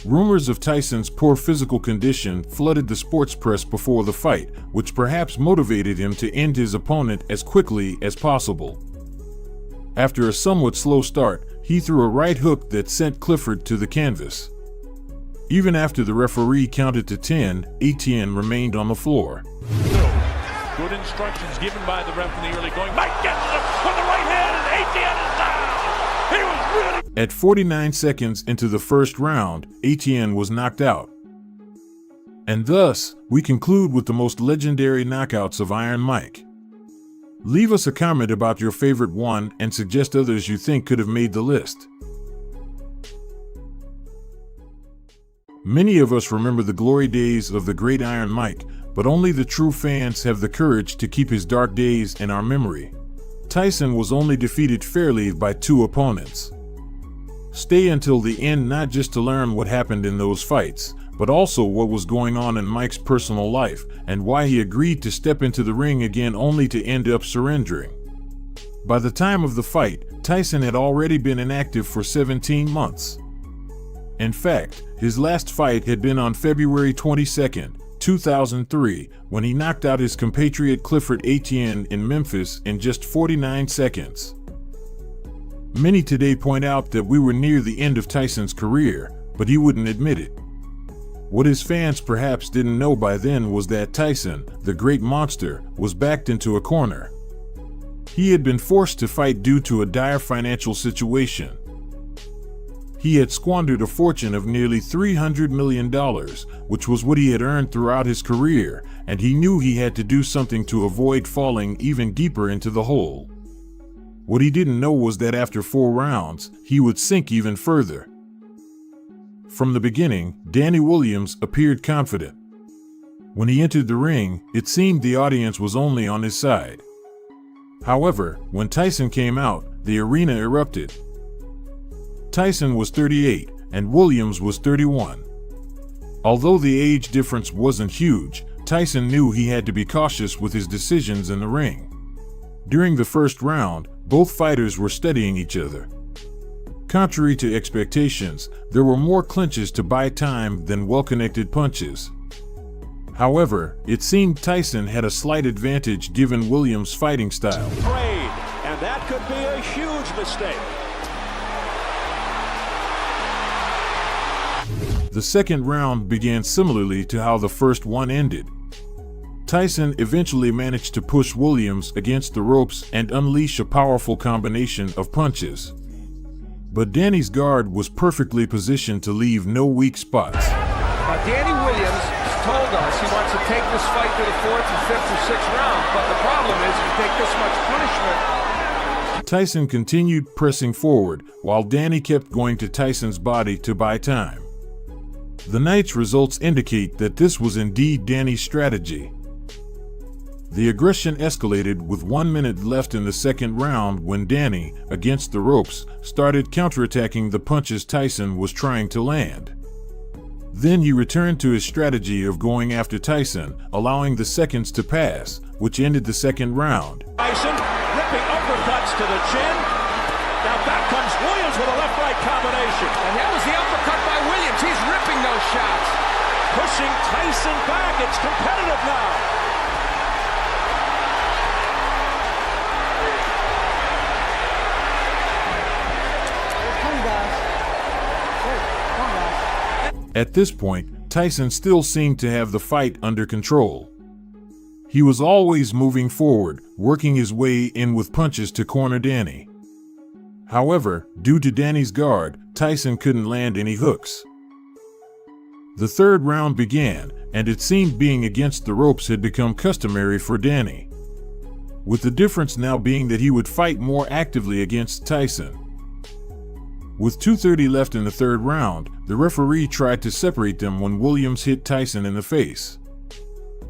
Rumors of Tyson's poor physical condition flooded the sports press before the fight, which perhaps motivated him to end his opponent as quickly as possible. After a somewhat slow start, he threw a right hook that sent Clifford to the canvas. Even after the referee counted to 10, Etienne remained on the floor. Good instructions given by the ref in the early going. Mike gets it with the right hand, and Etienne is down. He was really... At 49 seconds into the first round, Etienne was knocked out. And thus, we conclude with the most legendary knockouts of Iron Mike. Leave us a comment about your favorite one and suggest others you think could have made the list. Many of us remember the glory days of the great Iron Mike, but only the true fans have the courage to keep his dark days in our memory. Tyson was only defeated fairly by 2 opponents. Stay until the end not just to learn what happened in those fights, but also what was going on in Mike's personal life and why he agreed to step into the ring again only to end up surrendering. By the time of the fight, Tyson had already been inactive for 17 months. In fact, his last fight had been on February 22nd, 2003, when he knocked out his compatriot Clifford Etienne in Memphis in just 49 seconds. Many today point out that we were near the end of Tyson's career, but he wouldn't admit it. What his fans perhaps didn't know by then was that Tyson, the great monster, was backed into a corner. He had been forced to fight due to a dire financial situation. He had squandered a fortune of nearly $300 million, which was what he had earned throughout his career, and he knew he had to do something to avoid falling even deeper into the hole. What he didn't know was that after 4 rounds, he would sink even further. From the beginning, Danny Williams appeared confident. When he entered the ring, it seemed the audience was only on his side. However, when Tyson came out, the arena erupted. Tyson was 38, and Williams was 31. Although the age difference wasn't huge, Tyson knew he had to be cautious with his decisions in the ring. During the first round, both fighters were studying each other. Contrary to expectations, there were more clinches to buy time than well-connected punches. However, it seemed Tyson had a slight advantage given Williams' fighting style. Trade, and that could be a huge mistake. The second round began similarly to how the first one ended. Tyson eventually managed to push Williams against the ropes and unleash a powerful combination of punches. But Danny's guard was perfectly positioned to leave no weak spots. Danny Williams told us he wants to take this fight to the 4th or 5th or 6th round, but the problem is if you take this much punishment. Tyson continued pressing forward, while Danny kept going to Tyson's body to buy time. The night's results indicate that this was indeed Danny's strategy. The aggression escalated with 1 minute left in the second round when Danny, against the ropes, started counterattacking the punches Tyson was trying to land. Then he returned to his strategy of going after Tyson, allowing the seconds to pass, which ended the second round. Tyson ripping uppercuts to the chin. Now back comes Williams with a left-right combination. And that was the uppercut by Williams. He's ripping those shots. Pushing Tyson back. It's competitive now. At this point, Tyson still seemed to have the fight under control. He was always moving forward, working his way in with punches to corner Danny. However, due to Danny's guard, Tyson couldn't land any hooks. The third round began, and it seemed being against the ropes had become customary for Danny, with the difference now being that he would fight more actively against Tyson. With 2:30 left in the third round, the referee tried to separate them when Williams hit Tyson in the face,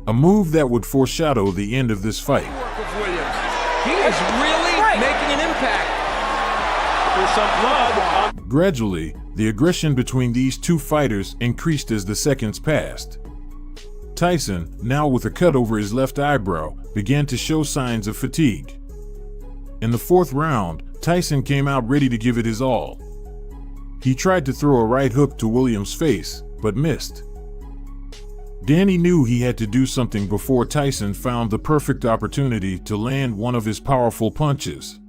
a move that would foreshadow the end of this fight. He is really making an impact. There's some blood. Gradually, the aggression between these two fighters increased as the seconds passed. Tyson, now with a cut over his left eyebrow, began to show signs of fatigue. In the fourth round, Tyson came out ready to give it his all. He tried to throw a right hook to Williams' face, but missed. Danny knew he had to do something before Tyson found the perfect opportunity to land one of his powerful punches.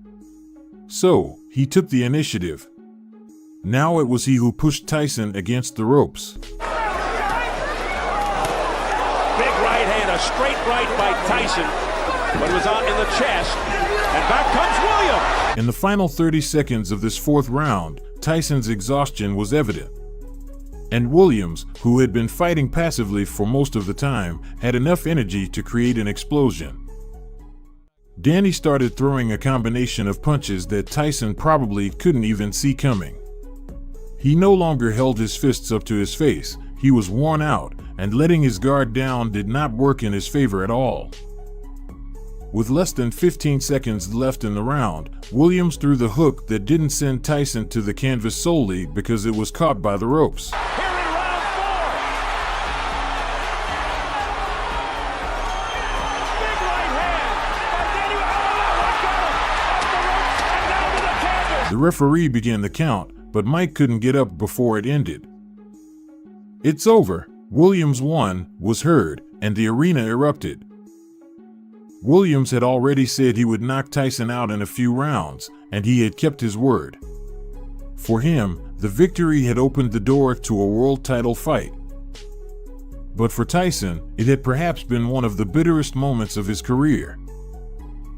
So, he took the initiative. Now it was he who pushed Tyson against the ropes. Big right hand, a straight right by Tyson, but it was out in the chest, and back comes Williams. In the final 30 seconds of this fourth round, Tyson's exhaustion was evident. And Williams, who had been fighting passively for most of the time, had enough energy to create an explosion. Danny started throwing a combination of punches that Tyson probably couldn't even see coming. He no longer held his fists up to his face, he was worn out, and letting his guard down did not work in his favor at all. With less than 15 seconds left in the round, Williams threw the hook that didn't send Tyson to the canvas solely because it was caught by the ropes. Here in round 4. Big right hand by Danny. Off the ropes and down to the canvas. The referee began the count, but Mike couldn't get up before it ended. "It's over. Williams won," was heard, and the arena erupted. Williams had already said he would knock Tyson out in a few rounds, and he had kept his word. For him, the victory had opened the door to a world title fight. But for Tyson, it had perhaps been one of the bitterest moments of his career.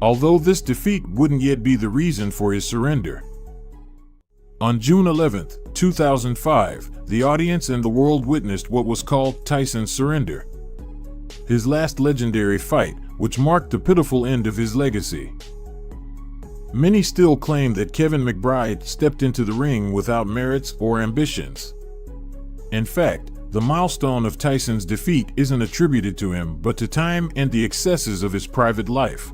Although this defeat wouldn't yet be the reason for his surrender. On June 11, 2005, the audience and the world witnessed what was called Tyson's surrender, his last legendary fight, which marked the pitiful end of his legacy. Many still claim that Kevin McBride stepped into the ring without merits or ambitions. In fact, the milestone of Tyson's defeat isn't attributed to him but to time and the excesses of his private life.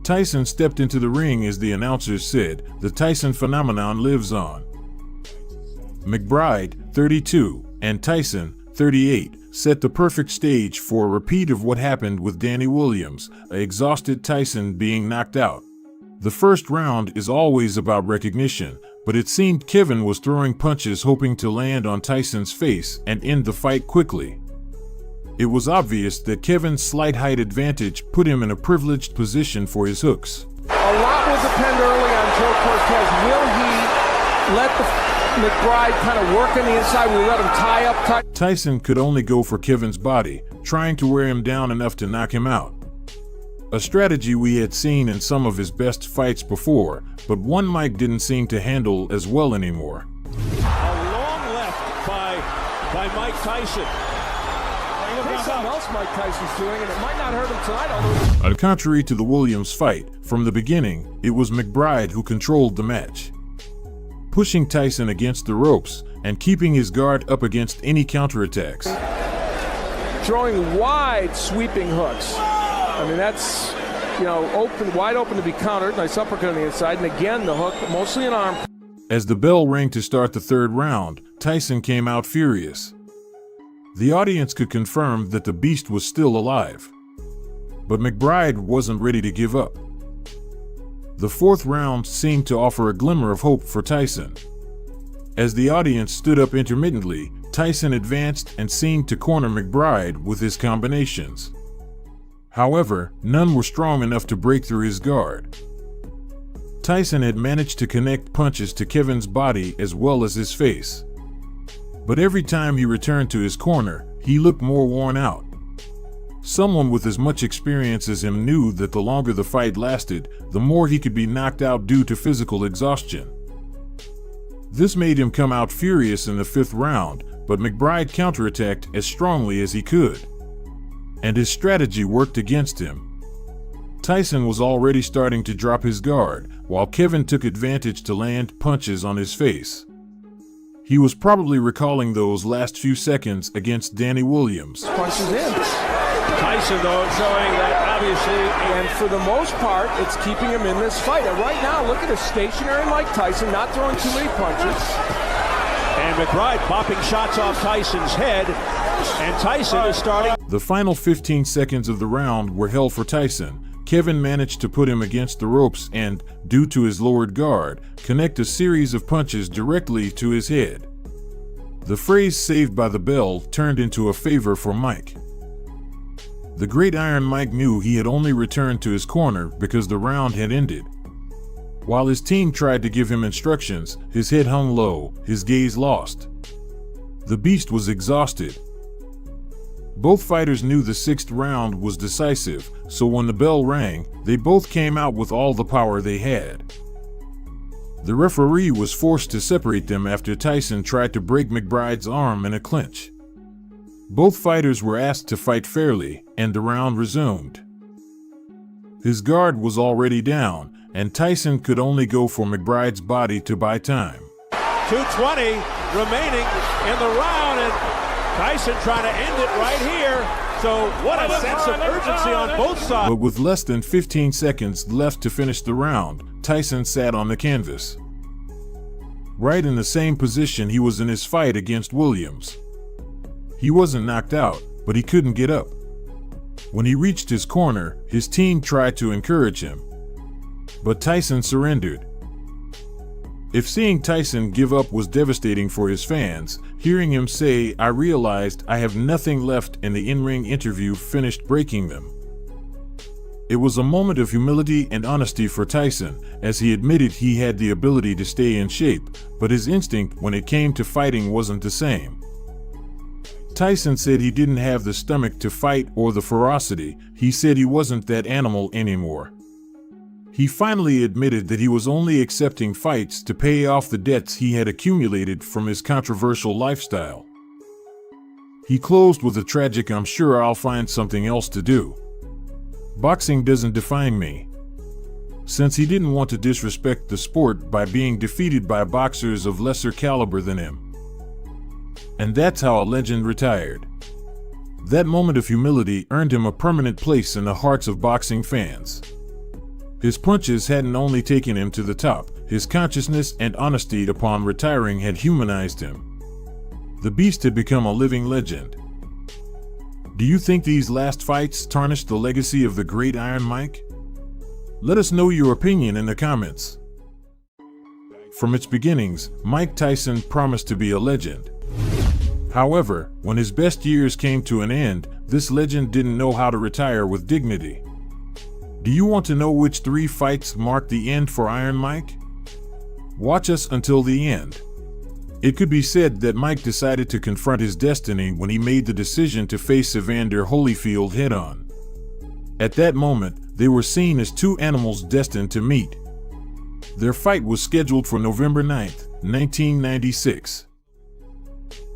Tyson stepped into the ring as the announcers said, "The Tyson phenomenon lives on." McBride, 32, and Tyson, 38, set the perfect stage for a repeat of what happened with Danny Williams, an exhausted Tyson being knocked out. The first round is always about recognition, but it seemed Kevin was throwing punches hoping to land on Tyson's face and end the fight quickly. It was obvious that Kevin's slight height advantage put him in a privileged position for his hooks. A lot will depend early on Joe Cortez. Will he let the McBride kind of working the inside. We let him tie up. Tyson could only go for Kevin's body, trying to wear him down enough to knock him out. A strategy we had seen in some of his best fights before, but one Mike didn't seem to handle as well anymore. A long left by Mike Tyson. There's something else Mike Tyson's doing, and it might not hurt him tonight. On contrary to the Williams fight, from the beginning, it was McBride who controlled the match, pushing Tyson against the ropes and keeping his guard up against any counterattacks. Throwing wide sweeping hooks. I mean, that's, wide open to be countered. Nice uppercut on the inside, and again the hook, mostly an arm. As the bell rang to start the third round, Tyson came out furious. The audience could confirm that the Beast was still alive. But McBride wasn't ready to give up. The fourth round seemed to offer a glimmer of hope for Tyson. As the audience stood up intermittently, Tyson advanced and seemed to corner McBride with his combinations. However, none were strong enough to break through his guard. Tyson had managed to connect punches to Kevin's body as well as his face. But every time he returned to his corner, he looked more worn out. Someone with as much experience as him knew that the longer the fight lasted, the more he could be knocked out due to physical exhaustion. This made him come out furious in the fifth round, but McBride counterattacked as strongly as he could. And his strategy worked against him. Tyson was already starting to drop his guard, while Kevin took advantage to land punches on his face. He was probably recalling those last few seconds against Danny Williams. Punches in. Tyson, though, showing that obviously, and for the most part, it's keeping him in this fight. And right now, look at a stationary Mike Tyson, not throwing too many punches. And McBride popping shots off Tyson's head, and Tyson is starting. The final 15 seconds of the round were hell for Tyson. Kevin managed to put him against the ropes and, due to his lowered guard, connect a series of punches directly to his head. The phrase "saved by the bell" turned into a favor for Mike. The Great Iron Mike knew he had only returned to his corner because the round had ended. While his team tried to give him instructions, his head hung low, his gaze lost. The Beast was exhausted. Both fighters knew the sixth round was decisive, so when the bell rang, they both came out with all the power they had. The referee was forced to separate them after Tyson tried to break McBride's arm in a clinch. Both fighters were asked to fight fairly, and the round resumed. His guard was already down, and Tyson could only go for McBride's body to buy time. 2:20 remaining in the round, and Tyson trying to end it right here. So what a sense of urgency on both sides. But with less than 15 seconds left to finish the round, Tyson sat on the canvas. Right in the same position he was in his fight against Williams. He wasn't knocked out, but he couldn't get up. When he reached his corner, his team tried to encourage him. But Tyson surrendered. If seeing Tyson give up was devastating for his fans, hearing him say, "I realized I have nothing left," in the in-ring interview finished breaking them. It was a moment of humility and honesty for Tyson, as he admitted he had the ability to stay in shape, but his instinct when it came to fighting wasn't the same. Tyson said he didn't have the stomach to fight or the ferocity. He said he wasn't that animal anymore. He finally admitted that he was only accepting fights to pay off the debts he had accumulated from his controversial lifestyle. He closed with a tragic, "I'm sure I'll find something else to do. Boxing doesn't define me." Since he didn't want to disrespect the sport by being defeated by boxers of lesser caliber than him. And that's how a legend retired. That moment of humility earned him a permanent place in the hearts of boxing fans. His punches hadn't only taken him to the top, his consciousness and honesty upon retiring had humanized him. The Beast had become a living legend. Do you think these last fights tarnished the legacy of the Great Iron Mike? Let us know your opinion in the comments. From its beginnings, Mike Tyson promised to be a legend. However, when his best years came to an end, this legend didn't know how to retire with dignity. Do you want to know which 3 fights marked the end for Iron Mike? Watch us until the end. It could be said that Mike decided to confront his destiny when he made the decision to face Evander Holyfield head-on. At that moment, they were seen as two animals destined to meet. Their fight was scheduled for November 9, 1996.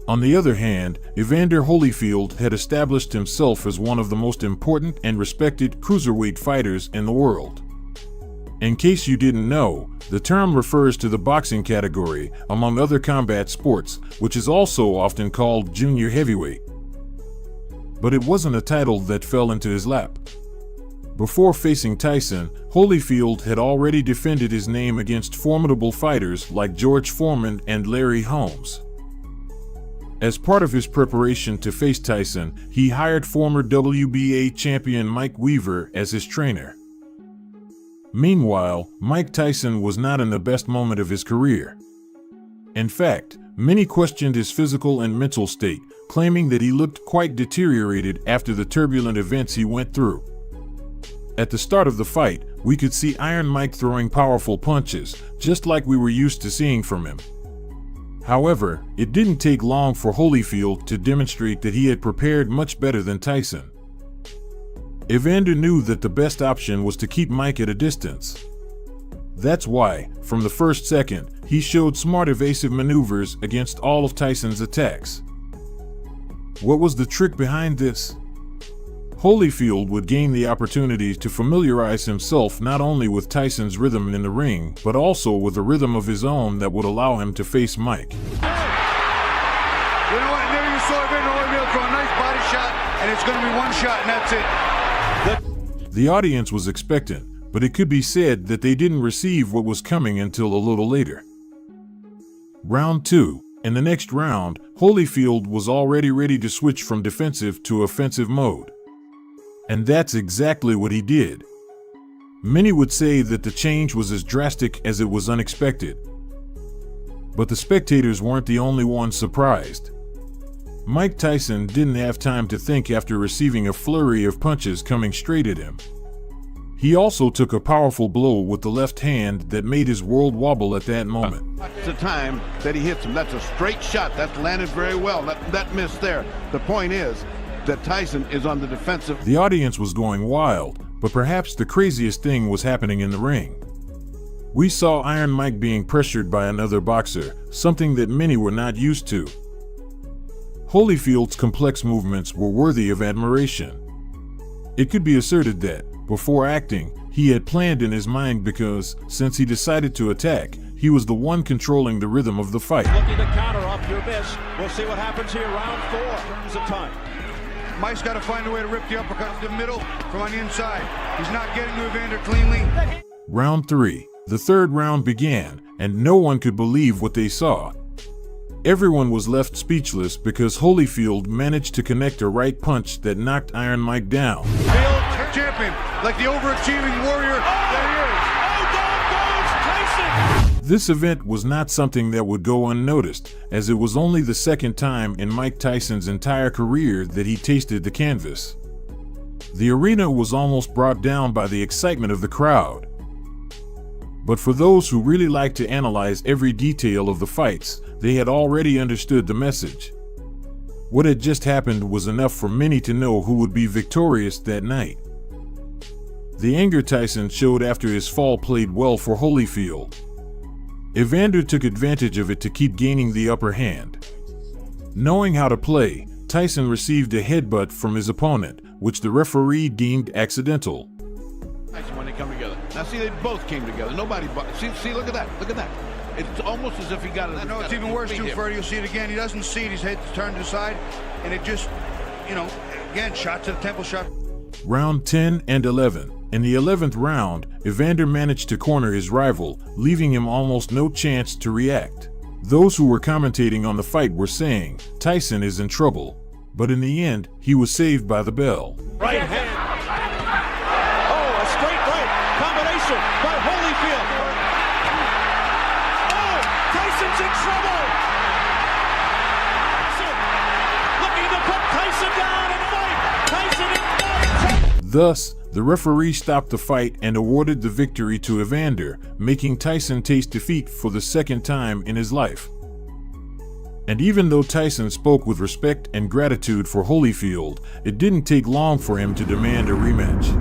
On the other hand, Evander Holyfield had established himself as one of the most important and respected cruiserweight fighters in the world. In case you didn't know, the term refers to the boxing category, among other combat sports, which is also often called junior heavyweight. But it wasn't a title that fell into his lap. Before facing Tyson, Holyfield had already defended his name against formidable fighters like George Foreman and Larry Holmes. As part of his preparation to face Tyson, he hired former WBA champion Mike Weaver as his trainer. Meanwhile, Mike Tyson was not in the best moment of his career. In fact, many questioned his physical and mental state, claiming that he looked quite deteriorated after the turbulent events he went through. At the start of the fight, we could see Iron Mike throwing powerful punches, just like we were used to seeing from him. However, it didn't take long for Holyfield to demonstrate that he had prepared much better than Tyson. Evander knew that the best option was to keep Mike at a distance. That's why, from the first second, he showed smart evasive maneuvers against all of Tyson's attacks. What was the trick behind this? Holyfield would gain the opportunity to familiarize himself not only with Tyson's rhythm in the ring, but also with a rhythm of his own that would allow him to face Mike. You know what? There you saw Evander Holyfield throw a nice body shot, and it's going to be one shot, and that's it. The audience was expectant, but it could be said that they didn't receive what was coming until a little later. Round 2. In the next round, Holyfield was already ready to switch from defensive to offensive mode. And that's exactly what he did. Many would say that the change was as drastic as it was unexpected. But the spectators weren't the only ones surprised. Mike Tyson didn't have time to think after receiving a flurry of punches coming straight at him. He also took a powerful blow with the left hand that made his world wobble at that moment. That's the time that he hits him. That's a straight shot. That's landed very well. That missed there. The point is that Tyson is on the defensive. The audience was going wild, but perhaps the craziest thing was happening in the ring. We saw Iron Mike being pressured by another boxer, something that many were not used to. Holyfield's complex movements were worthy of admiration. It could be asserted that, before acting, he had planned in his mind because, since he decided to attack, he was the one controlling the rhythm of the fight. Looking to counter off your miss. We'll see what happens here. Round 4 in terms of time. Mike's got to find a way to rip the uppercut to the middle from on the inside. He's not getting to Evander cleanly. Round 3. The third round began, and no one could believe what they saw. Everyone was left speechless because Holyfield managed to connect a right punch that knocked Iron Mike down. Champion, like the overachieving warrior that he is. Oh, down goes Tyson! This event was not something that would go unnoticed, as it was only the second time in Mike Tyson's entire career that he tasted the canvas. The arena was almost brought down by the excitement of the crowd. But for those who really like to analyze every detail of the fights, they had already understood the message. What had just happened was enough for many to know who would be victorious that night. The anger Tyson showed after his fall played well for Holyfield. Evander took advantage of it to keep gaining the upper hand. Knowing how to play, Tyson received a headbutt from his opponent, which the referee deemed accidental. Tyson when they come together. Now see, they both came together. Nobody. See, look at that. Look at that. It's almost as if he got it. I know it's even worse too, Freddie. You'll see it again. He doesn't see it. His head's turned to the side, and it just, again, shot to the temple shot. Round 10 and 11. In the 11th round, Evander managed to corner his rival, leaving him almost no chance to react. Those who were commentating on the fight were saying, Tyson is in trouble. But in the end, he was saved by the bell. Right hand. Oh, a straight right. Combination by Holyfield. Oh, Tyson's in trouble. Looking to put Tyson down and fight. Tyson in fight. Thus, the referee stopped the fight and awarded the victory to Evander, making Tyson taste defeat for the second time in his life. And even though Tyson spoke with respect and gratitude for Holyfield, it didn't take long for him to demand a rematch.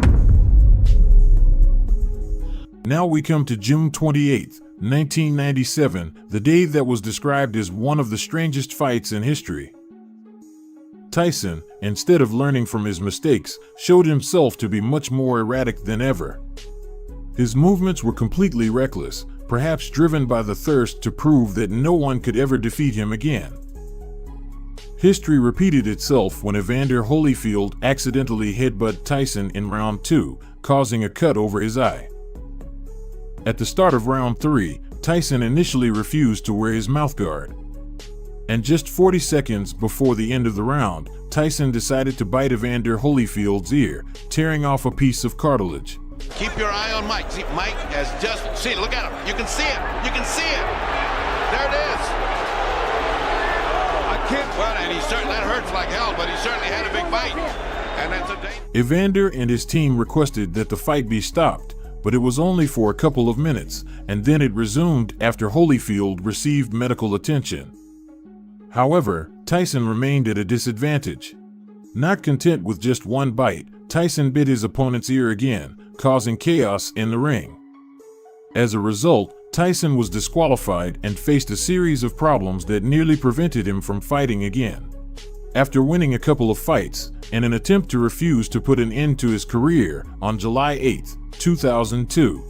Now we come to June 28, 1997, the day that was described as one of the strangest fights in history. Tyson, instead of learning from his mistakes, showed himself to be much more erratic than ever. His movements were completely reckless, perhaps driven by the thirst to prove that no one could ever defeat him again. History repeated itself when Evander Holyfield accidentally headbutted Tyson in round 2, causing a cut over his eye. At the start of round 3, Tyson initially refused to wear his mouthguard. And just 40 seconds before the end of the round, Tyson decided to bite Evander Holyfield's ear, tearing off a piece of cartilage. Keep your eye on Mike. See, Mike has just, see, look at him. You can see it. You can see it. There it is. I can't, well, and he certainly, that hurts like hell, but he certainly had a big bite. And that's a danger. Evander and his team requested that the fight be stopped, but it was only for a couple of minutes, and then it resumed after Holyfield received medical attention. However, Tyson remained at a disadvantage. Not content with just one bite, Tyson bit his opponent's ear again, causing chaos in the ring. As a result, Tyson was disqualified and faced a series of problems that nearly prevented him from fighting again. After winning a couple of fights, in an attempt to refuse to put an end to his career, on July 8, 2002.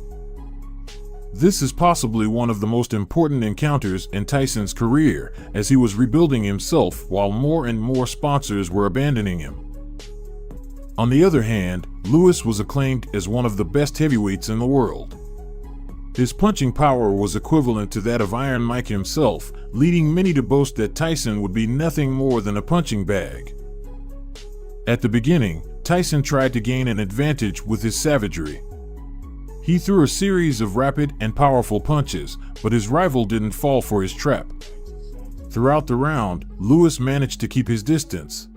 This is possibly one of the most important encounters in Tyson's career, as he was rebuilding himself while more and more sponsors were abandoning him. On the other hand, Lewis was acclaimed as one of the best heavyweights in the world. His punching power was equivalent to that of Iron Mike himself, leading many to boast that Tyson would be nothing more than a punching bag. At the beginning, Tyson tried to gain an advantage with his savagery. He threw a series of rapid and powerful punches, but his rival didn't fall for his trap. Throughout the round, Lewis managed to keep his distance.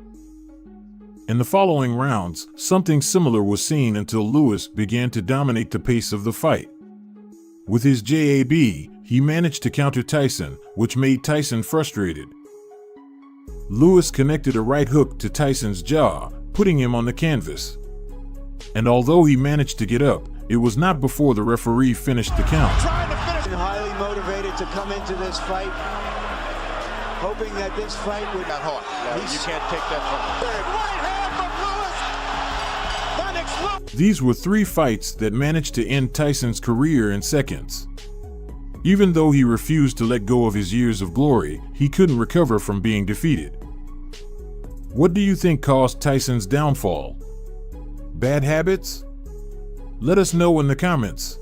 In the following rounds, something similar was seen until Lewis began to dominate the pace of the fight. With his jab, he managed to counter Tyson, which made Tyson frustrated. Lewis connected a right hook to Tyson's jaw, putting him on the canvas. And although he managed to get up, it was not before the referee finished the count. Highly motivated to come into this fight, hoping that this fight would not hard. No, you can't take that from him. These were 3 fights that managed to end Tyson's career in seconds. Even though he refused to let go of his years of glory, he couldn't recover from being defeated. What do you think caused Tyson's downfall? Bad habits? Let us know in the comments.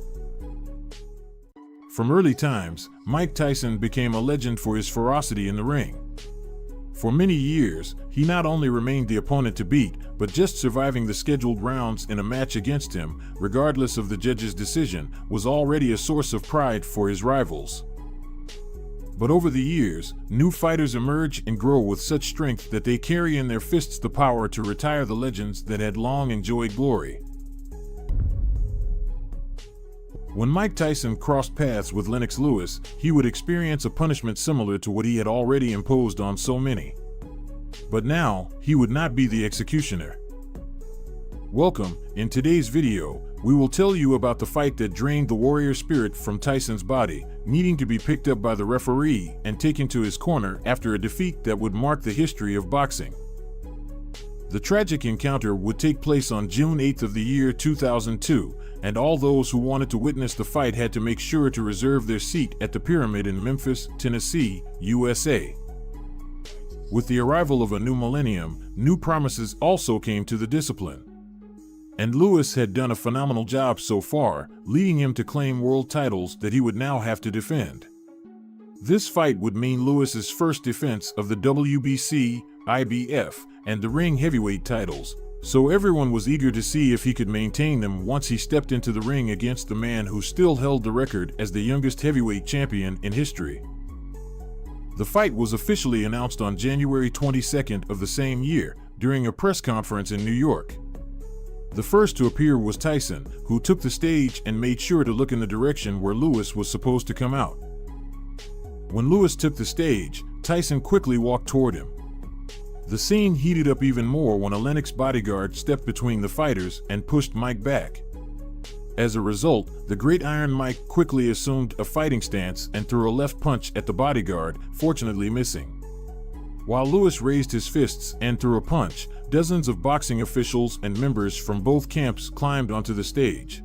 From early times, Mike Tyson became a legend for his ferocity in the ring. For many years, he not only remained the opponent to beat, but just surviving the scheduled rounds in a match against him, regardless of the judge's decision, was already a source of pride for his rivals. But over the years, new fighters emerge and grow with such strength that they carry in their fists the power to retire the legends that had long enjoyed glory. When Mike Tyson crossed paths with Lennox Lewis, he would experience a punishment similar to what he had already imposed on so many. But now, he would not be the executioner. Welcome. In today's video, we will tell you about the fight that drained the warrior spirit from Tyson's body, needing to be picked up by the referee and taken to his corner after a defeat that would mark the history of boxing. The tragic encounter would take place on June 8th of the year 2002, and all those who wanted to witness the fight had to make sure to reserve their seat at the Pyramid in Memphis, Tennessee, USA. With the arrival of a new millennium, new promises also came to the discipline. And Lewis had done a phenomenal job so far, leading him to claim world titles that he would now have to defend. This fight would mean Lewis's first defense of the WBC, IBF, and the ring heavyweight titles, so everyone was eager to see if he could maintain them once he stepped into the ring against the man who still held the record as the youngest heavyweight champion in history. The fight was officially announced on January 22nd of the same year, during a press conference in New York. The first to appear was Tyson, who took the stage and made sure to look in the direction where Lewis was supposed to come out. When Lewis took the stage, Tyson quickly walked toward him. The scene heated up even more when a Lennox bodyguard stepped between the fighters and pushed Mike back. As a result, the Great Iron Mike quickly assumed a fighting stance and threw a left punch at the bodyguard, fortunately missing. While Lewis raised his fists and threw a punch, dozens of boxing officials and members from both camps climbed onto the stage.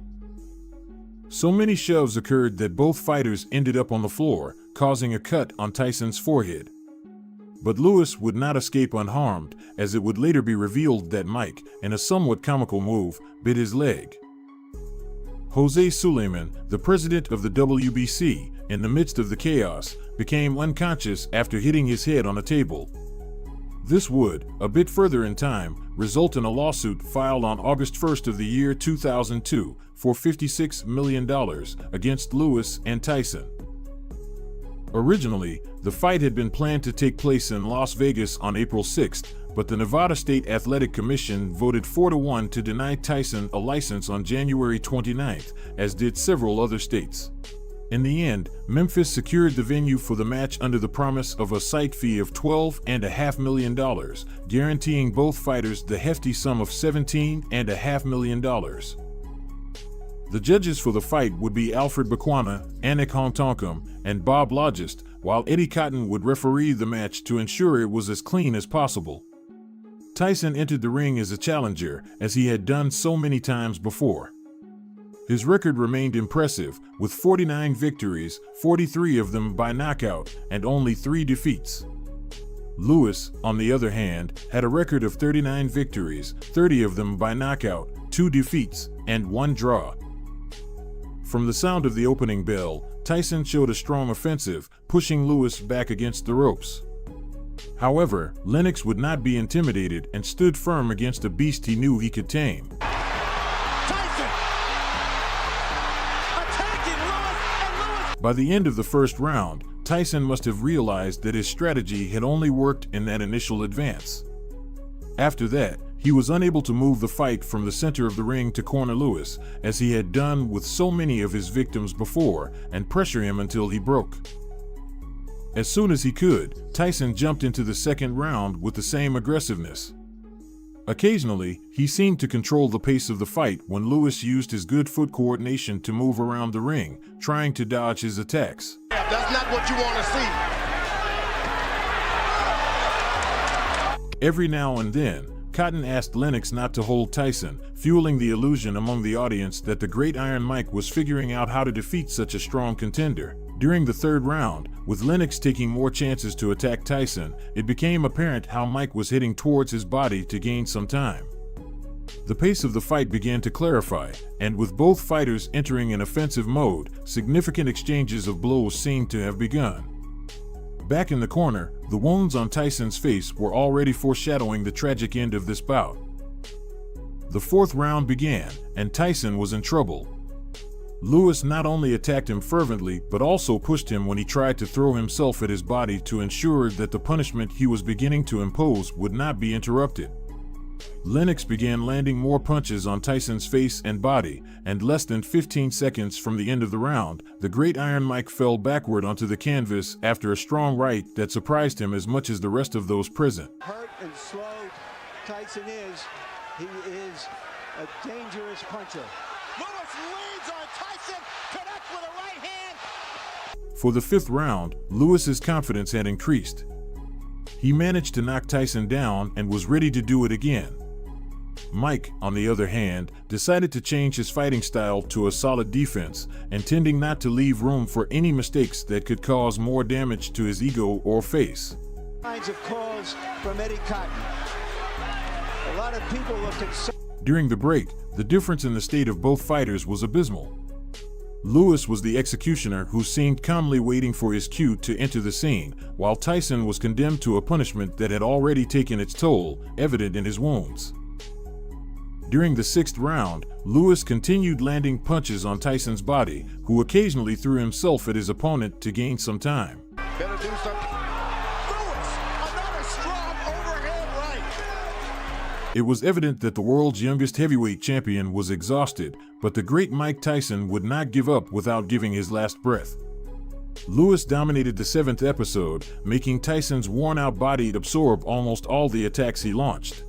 So many shoves occurred that both fighters ended up on the floor, causing a cut on Tyson's forehead. But Lewis would not escape unharmed, as it would later be revealed that Mike, in a somewhat comical move, bit his leg. Jose Suleiman, the president of the WBC, in the midst of the chaos, became unconscious after hitting his head on a table. This would, a bit further in time, result in a lawsuit filed on August 1st of the year 2002 for $56 million against Lewis and Tyson. Originally, the fight had been planned to take place in Las Vegas on April 6th, but the Nevada State Athletic Commission voted 4-1 to deny Tyson a license on January 29th, as did several other states. In the end, Memphis secured the venue for the match under the promise of a site fee of $12.5 million, guaranteeing both fighters the hefty sum of $17.5 million. The judges for the fight would be Alfred Bakwana, Anik Hontonkum, and Bob Logist, while Eddie Cotton would referee the match to ensure it was as clean as possible. Tyson entered the ring as a challenger, as he had done so many times before. His record remained impressive, with 49 victories, 43 of them by knockout, and only 3 defeats. Lewis, on the other hand, had a record of 39 victories, 30 of them by knockout, 2 defeats, and 1 draw. From the sound of the opening bell, Tyson showed a strong offensive, pushing Lewis back against the ropes. However, Lennox would not be intimidated and stood firm against a beast he knew he could tame. Tyson! Attacking Lewis, and Lewis! By the end of the first round, Tyson must have realized that his strategy had only worked in that initial advance. After that, he was unable to move the fight from the center of the ring to corner Lewis, as he had done with so many of his victims before, and pressure him until he broke. As soon as he could, Tyson jumped into the second round with the same aggressiveness. Occasionally, he seemed to control the pace of the fight when Lewis used his good foot coordination to move around the ring, trying to dodge his attacks. That's not what you want to see. Every now and then, Cotton asked Lennox not to hold Tyson, fueling the illusion among the audience that the Great Iron Mike was figuring out how to defeat such a strong contender. During the third round, with Lennox taking more chances to attack Tyson, it became apparent how Mike was heading towards his body to gain some time. The pace of the fight began to clarify, and with both fighters entering an offensive mode, significant exchanges of blows seemed to have begun. Back in the corner, the wounds on Tyson's face were already foreshadowing the tragic end of this bout. The fourth round began, and Tyson was in trouble. Lewis not only attacked him fervently, but also pushed him when he tried to throw himself at his body to ensure that the punishment he was beginning to impose would not be interrupted. Lennox began landing more punches on Tyson's face and body, and less than 15 seconds from the end of the round, the Great Iron Mike fell backward onto the canvas after a strong right that surprised him as much as the rest of those present. Hurt and slow Tyson is, he is a dangerous puncher. Lewis leads on Tyson, connects with a right hand. For the fifth round, Lewis's confidence had increased. He managed to knock Tyson down and was ready to do it again. Mike, on the other hand, decided to change his fighting style to a solid defense, intending not to leave room for any mistakes that could cause more damage to his ego or face. Kinds of calls from Eddie Cotton. A lot of people look concerned. During the break, the difference in the state of both fighters was abysmal. Lewis was the executioner who seemed calmly waiting for his cue to enter the scene, while Tyson was condemned to a punishment that had already taken its toll, evident in his wounds. During the sixth round, Lewis continued landing punches on Tyson's body, who occasionally threw himself at his opponent to gain some time. Better do something. Lewis, another strong overhead right. It was evident that the world's youngest heavyweight champion was exhausted, but the great Mike Tyson would not give up without giving his last breath. Lewis dominated the 7th episode, making Tyson's worn-out body absorb almost all the attacks he launched.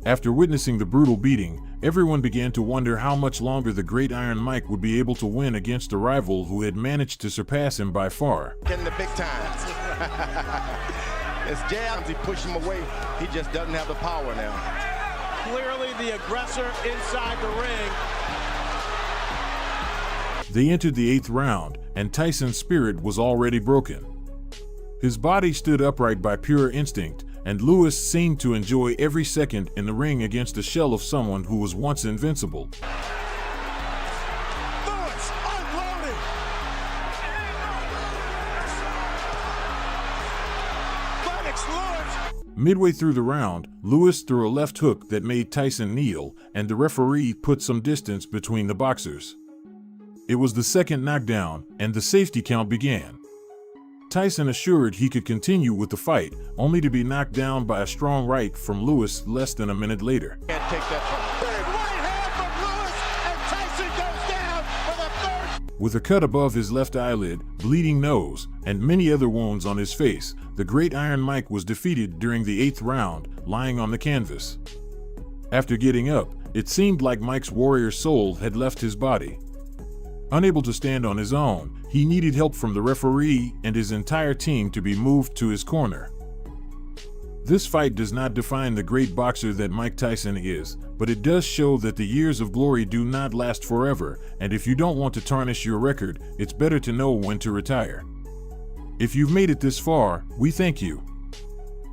After witnessing the brutal beating, everyone began to wonder how much longer the Great Iron Mike would be able to win against a rival who had managed to surpass him by far. Getting the big times. It's jabs, he pushed him away. He just doesn't have the power now. Clearly the aggressor inside the ring. They entered the 8th round, and Tyson's spirit was already broken. His body stood upright by pure instinct, and Lewis seemed to enjoy every second in the ring against the shell of someone who was once invincible. Lewis unloading. Lennox Lewis. Midway through the round, Lewis threw a left hook that made Tyson kneel, and the referee put some distance between the boxers. It was the second knockdown, and the safety count began. Tyson assured he could continue with the fight, only to be knocked down by a strong right from Lewis less than a minute later. Can't take that from him. Big right hand from Lewis, and Tyson goes down for the 3rd. With a cut above his left eyelid, bleeding nose, and many other wounds on his face, the Great Iron Mike was defeated during the 8th round, lying on the canvas. After getting up, it seemed like Mike's warrior soul had left his body. Unable to stand on his own, he needed help from the referee and his entire team to be moved to his corner. This fight does not define the great boxer that Mike Tyson is, but it does show that the years of glory do not last forever, and if you don't want to tarnish your record, it's better to know when to retire. If you've made it this far, we thank you.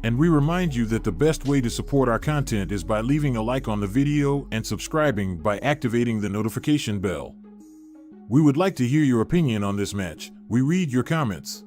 And we remind you that the best way to support our content is by leaving a like on the video and subscribing by activating the notification bell. We would like to hear your opinion on this match. We read your comments.